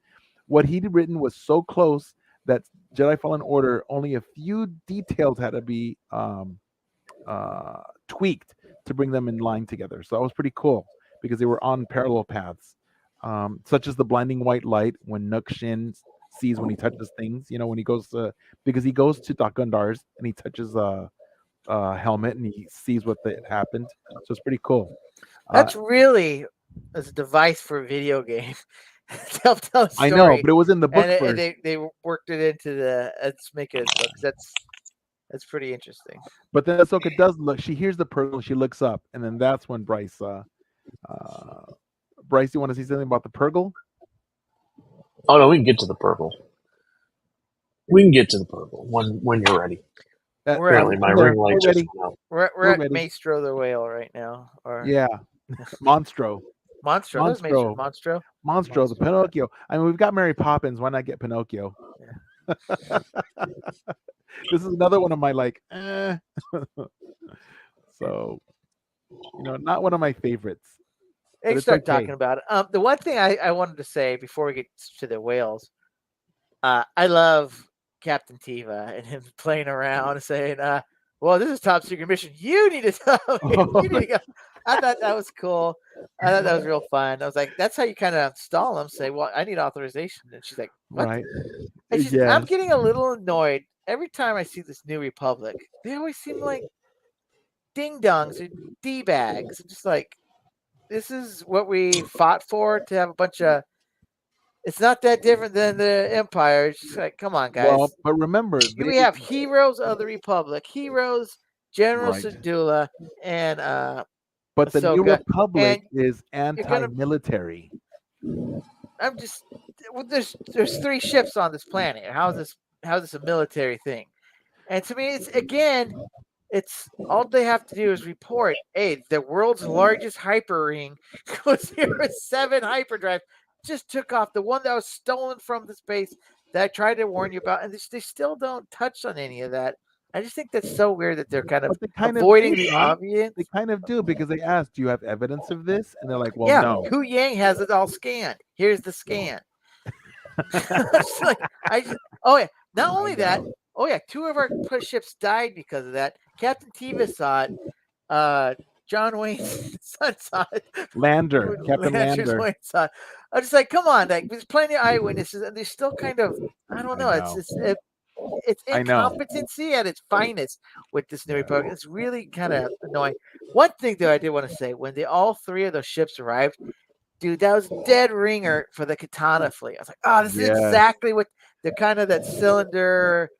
What he'd written was so close that Jedi Fallen Order, only a few details had to be tweaked to bring them in line together. So that was pretty cool because they were on parallel paths, such as the blinding white light when Nook Shin sees when he touches things. When he goes to, because he goes to Doc Gundar's and he touches a helmet and he sees what happened. So it's pretty cool. That's really a device for a video game. tell a story. I know, but it was in the book first. And they worked it into the let's make it a book. That's pretty interesting. But then Ahsoka does look. She hears the Purgle. She looks up, and then that's when Bryce. Bryce, you want to say something about the Purgle? Oh no, we can get to the Purgle. We can get to the Purgle when you're ready. Apparently, my ring light just went out. We're at Maestro the Whale right now. Yeah, Monstro. Monstro. That was Mason Monstro, Monstro. Monstro, the Pinocchio. I mean, we've got Mary Poppins. Why not get Pinocchio? This is another one of my like. So not one of my favorites, They but it's start okay. talking about it. The one thing I wanted to say before we get to the whales, I love Captain Tiva and him playing around and saying, well, this is top secret mission. You need to tell me. You need to go. I thought that was cool. I thought that was real fun. I was like, that's how you kind of stall them. Say, well, I need authorization. And she's like, what? Right? I'm Yes. getting a little annoyed every time I see this New Republic. They always seem like ding dongs or d bags. Just like, this is what we fought for, to have a bunch of. It's not that different than the Empire. It's just like, come on, guys. Well, but remember, We have heroes of the Republic, heroes, General Right. Syndulla, and but the New Ahsoka, Republic and is gonna- anti-military. I'm just there's 3 ships on this planet. How is this a military thing? And to me, it's all they have to do is report, hey, the world's largest hyper ring goes here with 7 hyperdrives, just took off the one that was stolen from the space that I tried to warn you about, and they still don't touch on any of that. I just think that's so weird that they're kind of But they kind avoiding of do, the Sean. obvious. They kind of do, because they asked, "Do you have evidence of this?" And they're like, "Well, Yeah, no." Hu Yang has it all scanned. Here's the scan. It's like, oh yeah. Not only that, oh yeah, 2 of our ships died because of that. Captain Tiva saw it. John Wayne's son saw it. Captain Lander. Wayne saw it. I'm just like, come on, like, there's plenty of eyewitnesses, and they're still kind of, I don't know. I It's I know. incompetency at its finest with this New Republic. It's really kind of annoying. One thing though I did want to say, when all 3 of those ships arrived, dude, that was dead ringer for the Katana fleet. I was like, oh, this is exactly what they're kind of that cylinder.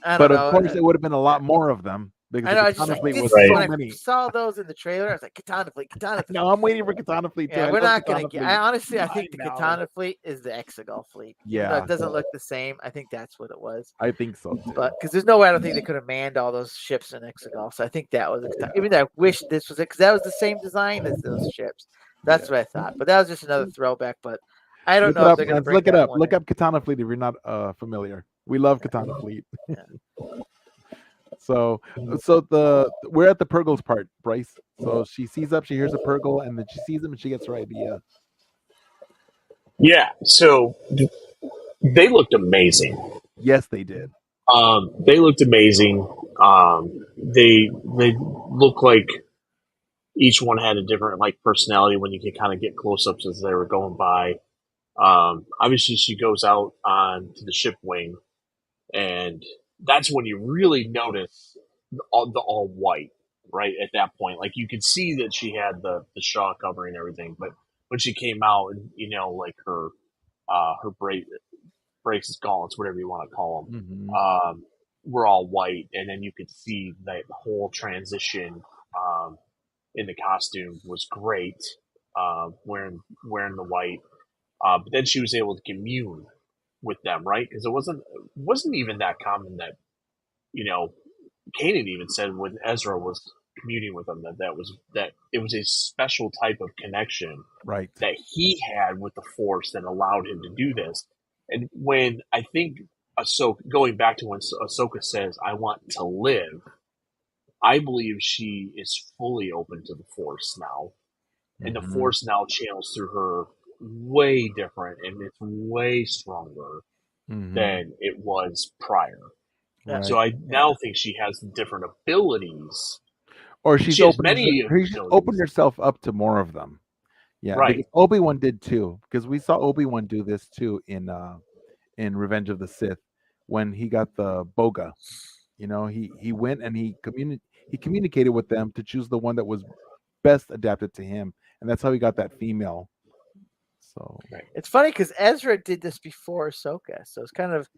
I don't But of know. course, it would have been a lot more of them, because I know. the I was just Katana like, fleet this was is so when I many. saw those in the trailer. I was like, Katana fleet, Katana fleet. No, I'm waiting for Katana fleet too. Yeah, I we're love not gonna Katana get. fleet. I honestly, I think I the know. Katana fleet is the Exegol fleet. Even though Yeah. it doesn't look the same. I think that's what it was. I think so too. But because there's no way, I don't think they could have manned all those ships in Exegol. So I think that was even though I wish this was it, because that was the same design as those ships. That's what I thought. But that was just another throwback. But I don't Look know it if up, they're gonna friends. bring Look it that up. one Look in. up Katana Fleet if you're not familiar. We love Katana Fleet. So we're at the Purgles part, Bryce. So she sees up, she hears a Purgle, and then she sees him, and she gets her idea. Yeah, so they looked amazing. Yes, they did. They looked amazing. They look like each one had a different like personality when you can kind of get close ups as they were going by. Obviously, she goes out on to the ship wing, and that's when you really notice the all white. Right at that point, like you could see that she had the shaw covering and everything, but when she came out, and like her braces, gauntlets, whatever you want to call them, were all white, and then you could see that whole transition in the costume was great, wearing the white. But then she was able to commune with them, right? Because it wasn't even that common that Kanan even said when Ezra was communing with them that it was a special type of connection Right. that he had with the Force that allowed him to do this. And when I think Ahsoka, going back to when Ahsoka says, "I want to live," I believe she is fully open to the Force now, and the Force now channels through her way different, and it's way stronger than it was prior. Right. So I now think she has different abilities. Or she's She has opened herself up to more of them. Yeah, right. Because Obi-Wan did too. Because we saw Obi-Wan do this too in Revenge of the Sith when he got the Boga. He went and he communicated with them to choose the one that was best adapted to him, and that's how he got that female. So it's funny because Ezra did this before Ahsoka, so it's kind of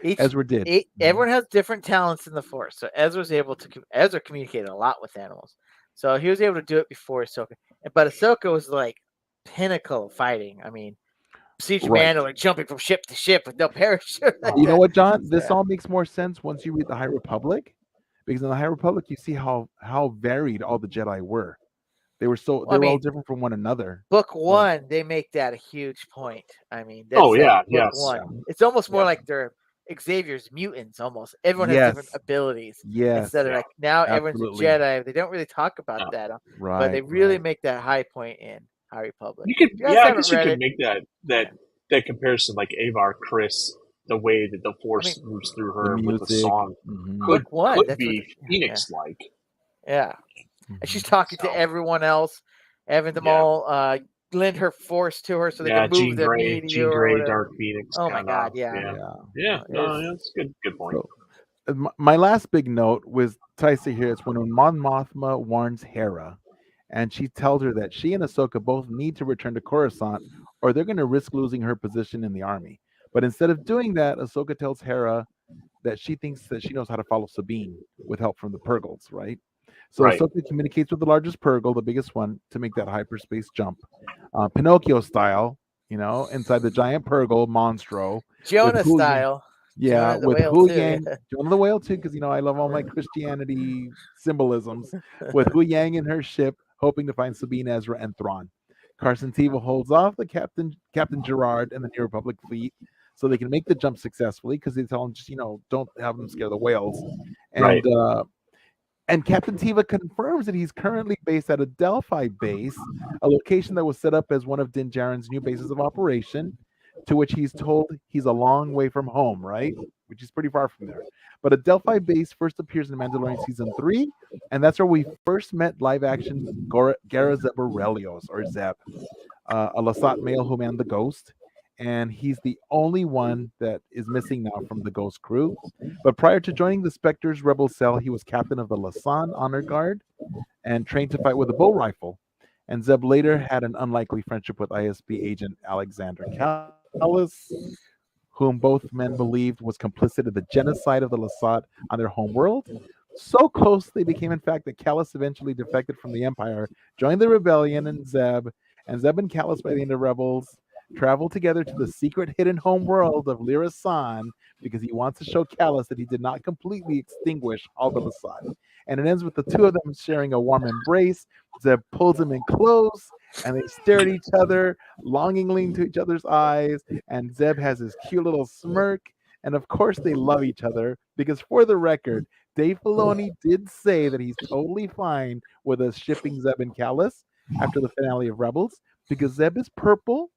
Ezra did. Everyone has different talents in the Force, so Ezra communicated a lot with animals, so he was able to do it before Ahsoka. But Ahsoka was like pinnacle of fighting. I mean, Siege Commander like jumping from ship to ship with no parachute. You know what, John? This all makes more sense once you read the High Republic, because in the High Republic you see how varied all the Jedi were. They were Well, they were all different from one another. Book So, one, they make that a huge point. I mean, Oh that's yeah, book yes, one. It's almost more yeah, like they're Xavier's mutants. Almost everyone has different yes, abilities. yes, Instead of yeah. like now everyone's a absolutely. Jedi. They don't really talk about No. that, but they Right, really right. make that high point in High Republic. You could, If you guys yeah, I haven't guess you read could it, make that yeah. that comparison, like Avar Chris, the way that the I mean, Force moves through The her with the music. song Hmm. could book one. That's what. be Yeah, Phoenix like. yeah. And Hmm. she's talking to So everyone else, having them yeah, all lend her force to her so they yeah, can move the meteor Jean or Grey, whatever. Dark Phoenix, Oh my kind of. God, yeah. Yeah, Yeah. yeah, It no, was yeah, that's good point. So my last big note was Taisa here. It's when Mon Mothma warns Hera, and she tells her that she and Ahsoka both need to return to Coruscant, or they're going to risk losing her position in the army. But instead of doing that, Ahsoka tells Hera that she thinks that she knows how to follow Sabine with help from the Purgles, right? So Right, Ahsoka communicates with the largest Purgle, the biggest one, to make that hyperspace jump, Pinocchio style, inside the giant Purgle monstro with Jonah Hu. style. Yeah, Jonah the with whale Hu too. Yang, Jonah the Whale too, because I love all my Christianity symbolisms. With Hu Yang in her ship, hoping to find Sabine, Ezra, and Thrawn. Carson Teva holds off the Captain Gerard and the New Republic fleet, so they can make the jump successfully. Because they tell him just don't have them scare the whales, right, and Captain Teva confirms that he's currently based at a Delphi base, a location that was set up as one of Din Djarin's new bases of operation, to which he's told he's a long way from home, right? Which is pretty far from there. But a Delphi base first appears in Mandalorian season 3, and that's where we first met live action Gara Zeb Orrelios, or Zeb, a Lasat male who manned the Ghost. And he's the only one that is missing now from the Ghost crew. But prior to joining the Spectre's rebel cell, he was captain of the Lasan Honor Guard and trained to fight with a bow rifle. And Zeb later had an unlikely friendship with ISB agent Alexander Callis, whom both men believed was complicit in the genocide of the Lasat on their home world. So close they became, in fact, that Callis eventually defected from the Empire, joined the rebellion, and Zeb and Callis, by the end of Rebels, travel together to the secret hidden home world of Lyra San because he wants to show Callis that he did not completely extinguish all the Lasat. And it ends with the two of them sharing a warm embrace. Zeb pulls him in close, and they stare at each other, longingly into each other's eyes. And Zeb has his cute little smirk. And of course, they love each other because, for the record, Dave Filoni did say that he's totally fine with us shipping Zeb and Callis after the finale of Rebels because Zeb is purple.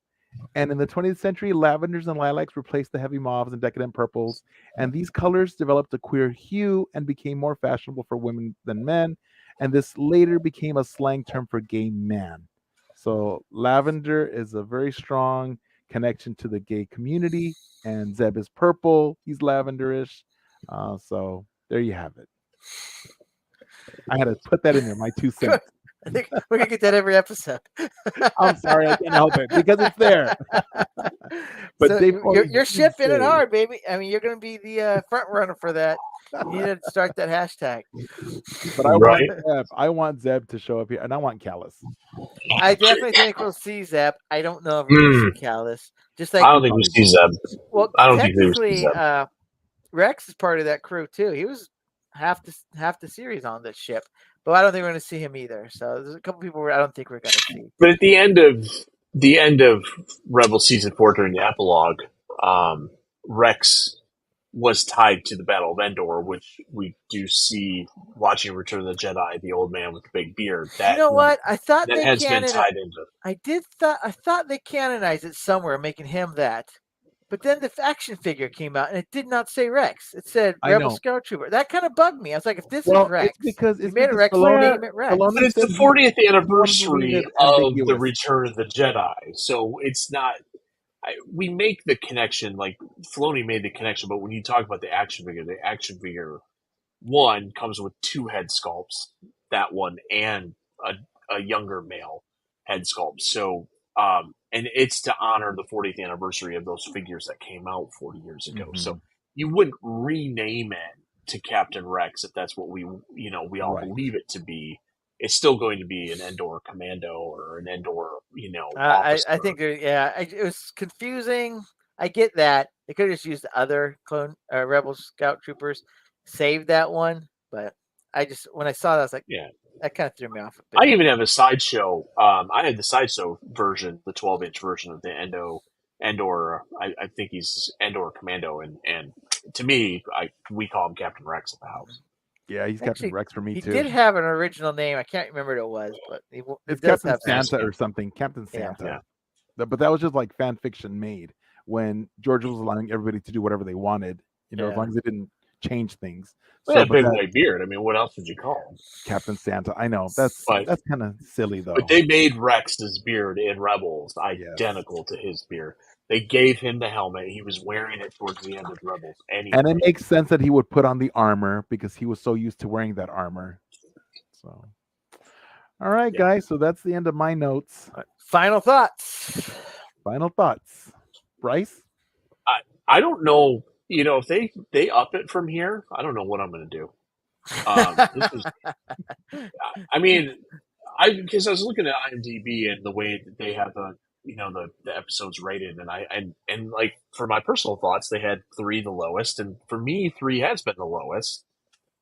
And in the 20th century, lavenders and lilacs replaced the heavy mauves and decadent purples. And these colors developed a queer hue and became more fashionable for women than men. And this later became a slang term for gay man. So lavender is a very strong connection to the gay community. And Zeb is purple. He's lavenderish. So there you have it. I had to put that in there, my 2 cents. I think we're gonna get that every episode. I'm sorry, I can't help it because it's there. But So Dave Filoni you're did shipping it say- hard, baby. I mean, you're gonna be the front runner for that. You need to start that hashtag. But right. I want Zeb to show up here, and I want Callus. I definitely think we'll see Zeb. I don't know if we're gonna Mm, see Callus. Just I like, don't think we see Zeb. well, I don't think we see technically, Zeb. Rex is part of that crew too. He was half the series on this ship, but I don't think we're going to see him either. So there's a couple people I don't think we're going to see. But at the end of Rebel season 4 during the epilogue, Rex was tied to the Battle of Endor, which we do see watching Return of the Jedi, the old man with the big beard. You know what? I thought That they has been tied into. I thought they canonized it somewhere, making him that. But then the action figure came out, and it did not say Rex. It said I Rebel know. Scout Trooper. That kind of bugged me. I was like, if this is Well, Rex, it's you made it because Rex, Filoni, name it Rex. But it's the said 40th he wanted to leave anniversary it of the ambiguous. Return of the Jedi, so it's not. We make the connection, like Filoni made the connection, but when you talk about the action figure, one comes with two head sculpts, that one, and a younger male head sculpt. So, and it's to honor the 40th anniversary of those figures that came out 40 years ago. Mhm. So you wouldn't rename it to Captain Rex if that's what we all Right. believe it to be. It's still going to be an Endor commando or an Endor, I officer. think it was confusing. I get that they could have just used other clone Rebel Scout Troopers, saved that one. But I just when I saw that, I was like, Yeah. that kind of threw me off a bit. I even have a sideshow. I had the sideshow version, the 12-inch version of the Endor. I think he's Endor Commando, and to me, we call him Captain Rex at the house. Yeah, he's Captain Rex for me He too. did have an original name. I can't remember what it was, but he It's does Captain have Santa or something. Captain Santa. Yeah. But that was just like fan fiction made when George was allowing everybody to do whatever they wanted. You know, as long as they didn't change things. Well, that big white beard. I mean, what else would you call him? Captain Santa. I know that's kind of silly though. But they made Rex's beard in Rebels identical to his beard. They gave him the helmet. He was wearing it towards the end of Rebels anyway. And it makes sense that he would put on the armor because he was so used to wearing that armor. So, all right, guys. So that's the end of my notes. Final thoughts. Final thoughts. Bryce? I don't know. You know, if they up it from here, I don't know what I'm going to do. I mean, because I was looking at IMDb and the way that they have the episodes rated, and like for my personal thoughts, they had 3 the lowest, and for me 3 has been the lowest.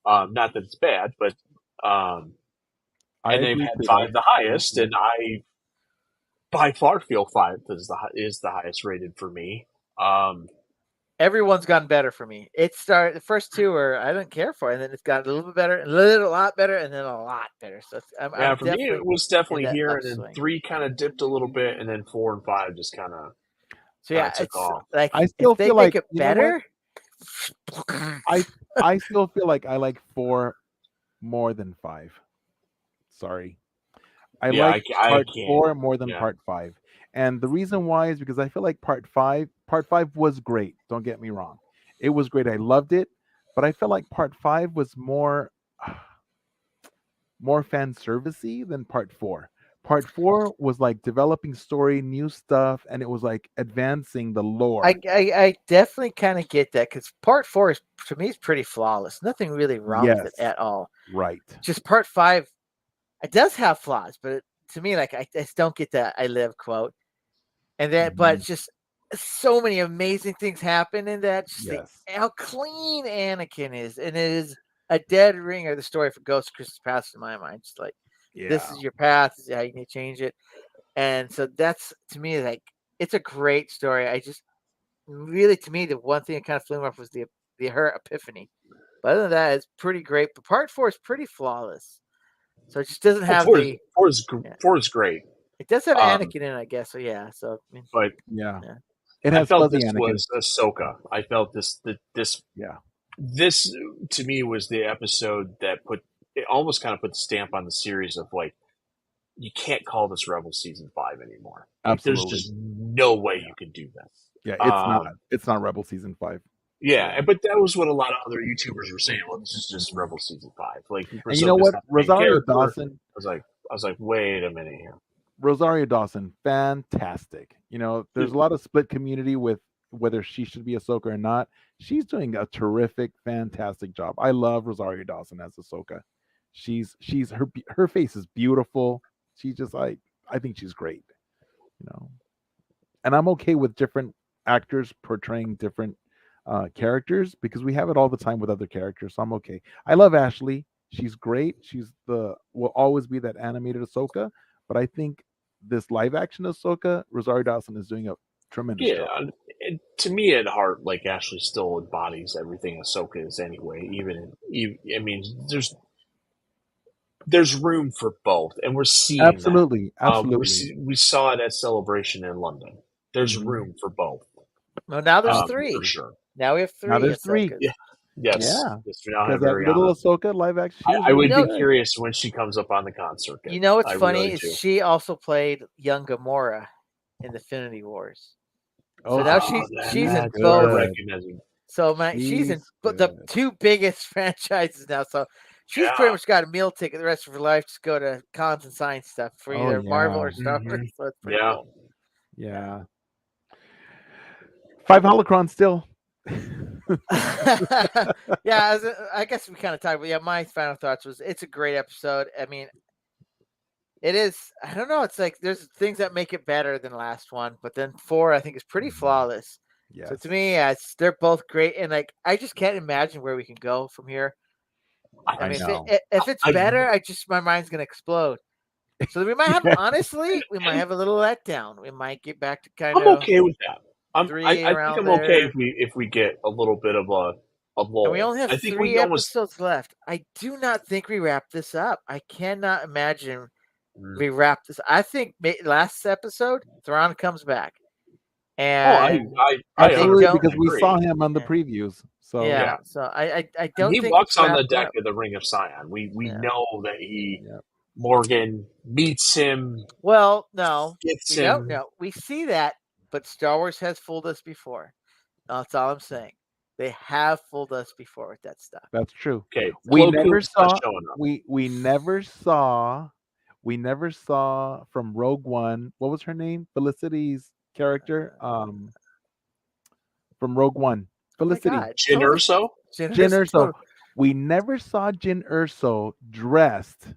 Not that it's bad, but and they've had 5 the highest, and I by far feel 5 is the highest rated for me. Everyone's gotten better for me. It started the first 2 were I didn't care for, and then it's got a little bit better, a lot better, and then a lot better. So for me, it was definitely here, and then 3 kind of dipped a little bit, and then 4 and 5 just kind of took off. Like I still feel like it better. I still feel like I like 4 more than 5. Sorry, I like part 4 more than part 5. And the reason why is because I feel like part 5 was great. Don't get me wrong. It was great. I loved it. But I felt like part 5 was more fan servicey than part 4. Part 4 was like developing story, new stuff, and it was like advancing the lore. I definitely kind of get that because part 4 is to me is pretty flawless. Nothing really wrong with it at all. Right. Just part 5, it does have flaws, but to me, like I just don't get that "I live" quote. And then, but just so many amazing things happen in that. Just how clean Anakin is, and it is a dead ringer. The story for Ghost of Christmas Past in my mind, just like this is your path. This is how you need to change it. And so that's to me like it's a great story. I just really, to me, the one thing that kind of flew me off was her epiphany. But other than that, it's pretty great. But part 4 is pretty flawless. So it just doesn't have 4 is great. It does have Anakin in it, I guess. So yeah. So I mean, but it has. I felt this Anakin. was Ahsoka. I felt this to me was the episode that almost kind of put the stamp on the series of like you can't call this Rebels season 5 anymore. Like, there's just no way you can do this. Yeah, it's not. It's not Rebel season 5. Yeah, but that was what a lot of other YouTubers were saying. Well, this is just Rebel season 5. Like, and you know what, Rosario Dawson. I was like, wait a minute here. Rosario Dawson, fantastic. You know, there's a lot of split community with whether she should be Ahsoka or not. She's doing a terrific, fantastic job. I love Rosario Dawson as Ahsoka. Her face is beautiful. She's just like, I think she's great. You know, and I'm okay with different actors portraying different characters because we have it all the time with other characters. So I'm okay. I love Ashley. She's great. Will always be that animated Ahsoka. But I think this live action Ahsoka, Rosario Dawson is doing a tremendous job. To me, at heart, like Ashley still embodies everything Ahsoka is anyway. I mean, there's room for both, and we're seeing absolutely. We saw it at Celebration in London. There's room for both. Well, now there's 3 for sure. Now we have 3. Now there's 3. Yeah. Yes. Yeah. Because that little Ahsoka live action. I would be curious when she comes up on the concert. You know what's funny is she also played young Gamora in Infinity Wars. So now she's in both. So she's in the 2 biggest franchises now. So she's pretty much got a meal ticket the rest of her life to go to cons and sign stuff for either Marvel or Star Wars. So it's pretty cool. Yeah. 5 holocrons still. Yeah, I guess we kind of talked, but my final thoughts was it's a great episode. I mean, it is. I don't know. It's like there's things that make it better than the last one, but then 4 I think is pretty flawless. So to me, they're both great, and like I just can't imagine where we can go from here. I mean, know. if it's better, my mind's gonna explode. So we might have, honestly, we might have a little letdown. We might get back to kind I'm of okay with that. I think around I'm okay there. if we get a little bit of a lull. And we only have I think 3 we almost episodes left. I do not think we wrap this up. I cannot imagine Mm. we wrap this. I think last episode, Thrawn comes back, Oh, and I Absolutely, 100% because we agree. saw him on the Yeah. previews. So yeah. So I And don't he think walks it's on the wrapped deck up. of the Ring of Sion. We Yeah. know that he yeah. Morgan meets him, Well, no, gets we him. don't know. We see that, but Star Wars has fooled us before. That's all I'm saying. They have fooled us before with that stuff. That's true. Okay, We Plo never Koon's not saw showing up. we never saw from Rogue One. What was her name? Felicity's character. From Rogue One. Oh my Felicity. God. Jyn Erso? Jyn Erso. Erso. We never saw Jyn Erso dressed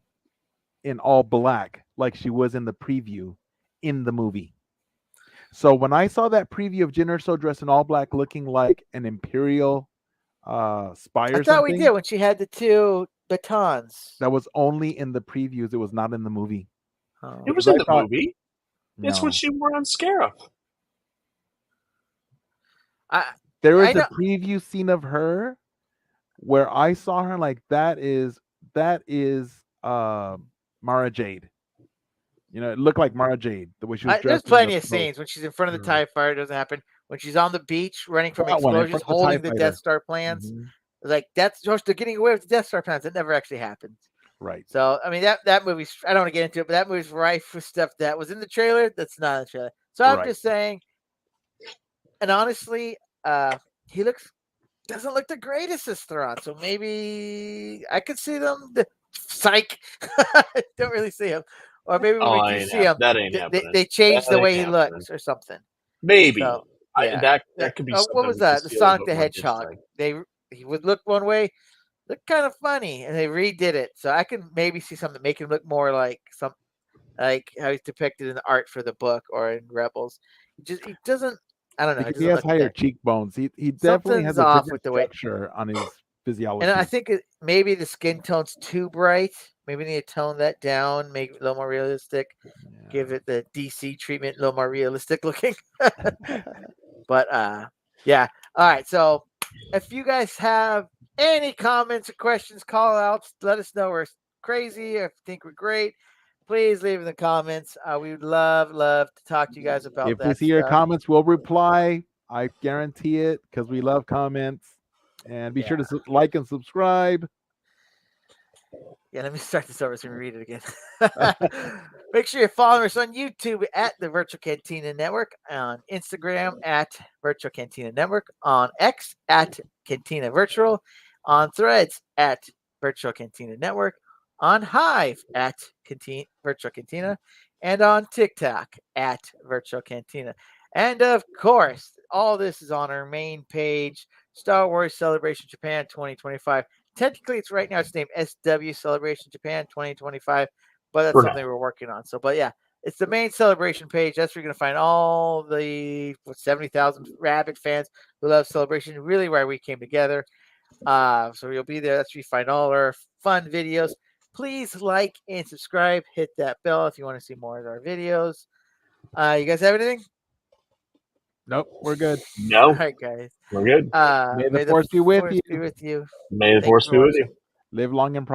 in all black like she was in the preview in the movie. So when I saw that preview of Jyn Erso dressed in all black, looking like an Imperial spy or I thought something, we did when she had the 2 batons. that was only in the previews. It was not in the movie. Oh. It was Because in I the thought- movie. It's No. what she wore on Scarif. There I is a know- preview scene of her where I saw her like that is Mara Jade. You know, it looked like Mara Jade the way she was dressed. There's in plenty the of scenes when she's in front of the Mhm. TIE fighter. It doesn't happen. When she's on the beach running from That one, in explosions, front of the TIE holding the fighter. Death Star plans. Mhm. Like, that's they're getting away with the Death Star plans. It never actually happened. Right. So, I mean, that movie's, I don't want to get into it, but that movie's rife with stuff that was in the trailer that's not in the trailer. So I'm Right. just saying, and honestly, he doesn't look the greatest as Thrawn. So maybe I could see them. Psych. Don't really see him. Or maybe when we do see him, that ain't happening. they change That the ain't way he happening. looks or something. Maybe. So, yeah. That could be something. What was we that? could The see a little Sonic bit the more Hedgehog. interesting. He would look one way, look kind of funny, and they redid it. So I can maybe see something make him look more like like how he's depicted in the art for the book or in Rebels. He doesn't. I don't know. Because he has higher cheekbones. He definitely has Something's a off different with the way. structure on his physiology. And I think maybe the skin tone's too bright. Maybe they need to tone that down, make it a little more realistic. Yeah. Give it the DC treatment, a little more realistic looking. But yeah. All right. So if you guys have any comments or questions, call outs, let us know we're crazy or think we're great. Please leave in the comments. We would love to talk to you guys about If that. we see your comments, we'll reply. I guarantee it because we love comments. And be sure to like and subscribe. Yeah, let me start this over so we read it again. Make sure you follow us on YouTube at the Virtual Cantina Network, on Instagram at Virtual Cantina Network, on X at Cantina Virtual, on Threads at Virtual Cantina Network, on Hive at Virtual Cantina, and on TikTok at Virtual Cantina. And of course, all this is on our main page, Star Wars Celebration Japan 2025. Technically, it's right now it's named SW Celebration Japan 2025, but that's something we're working on. So, but yeah, it's the main celebration page. That's where you're going to find all the 70,000 rabid fans who love Celebration, really where we came together. So you'll be there. That's where you find all our fun videos. Please like and subscribe. Hit that bell if you want to see more of our videos. You guys have anything? Nope, we're good. No. All right, guys. We're good. May the force be with you. May the force be with you. Live long and prosper.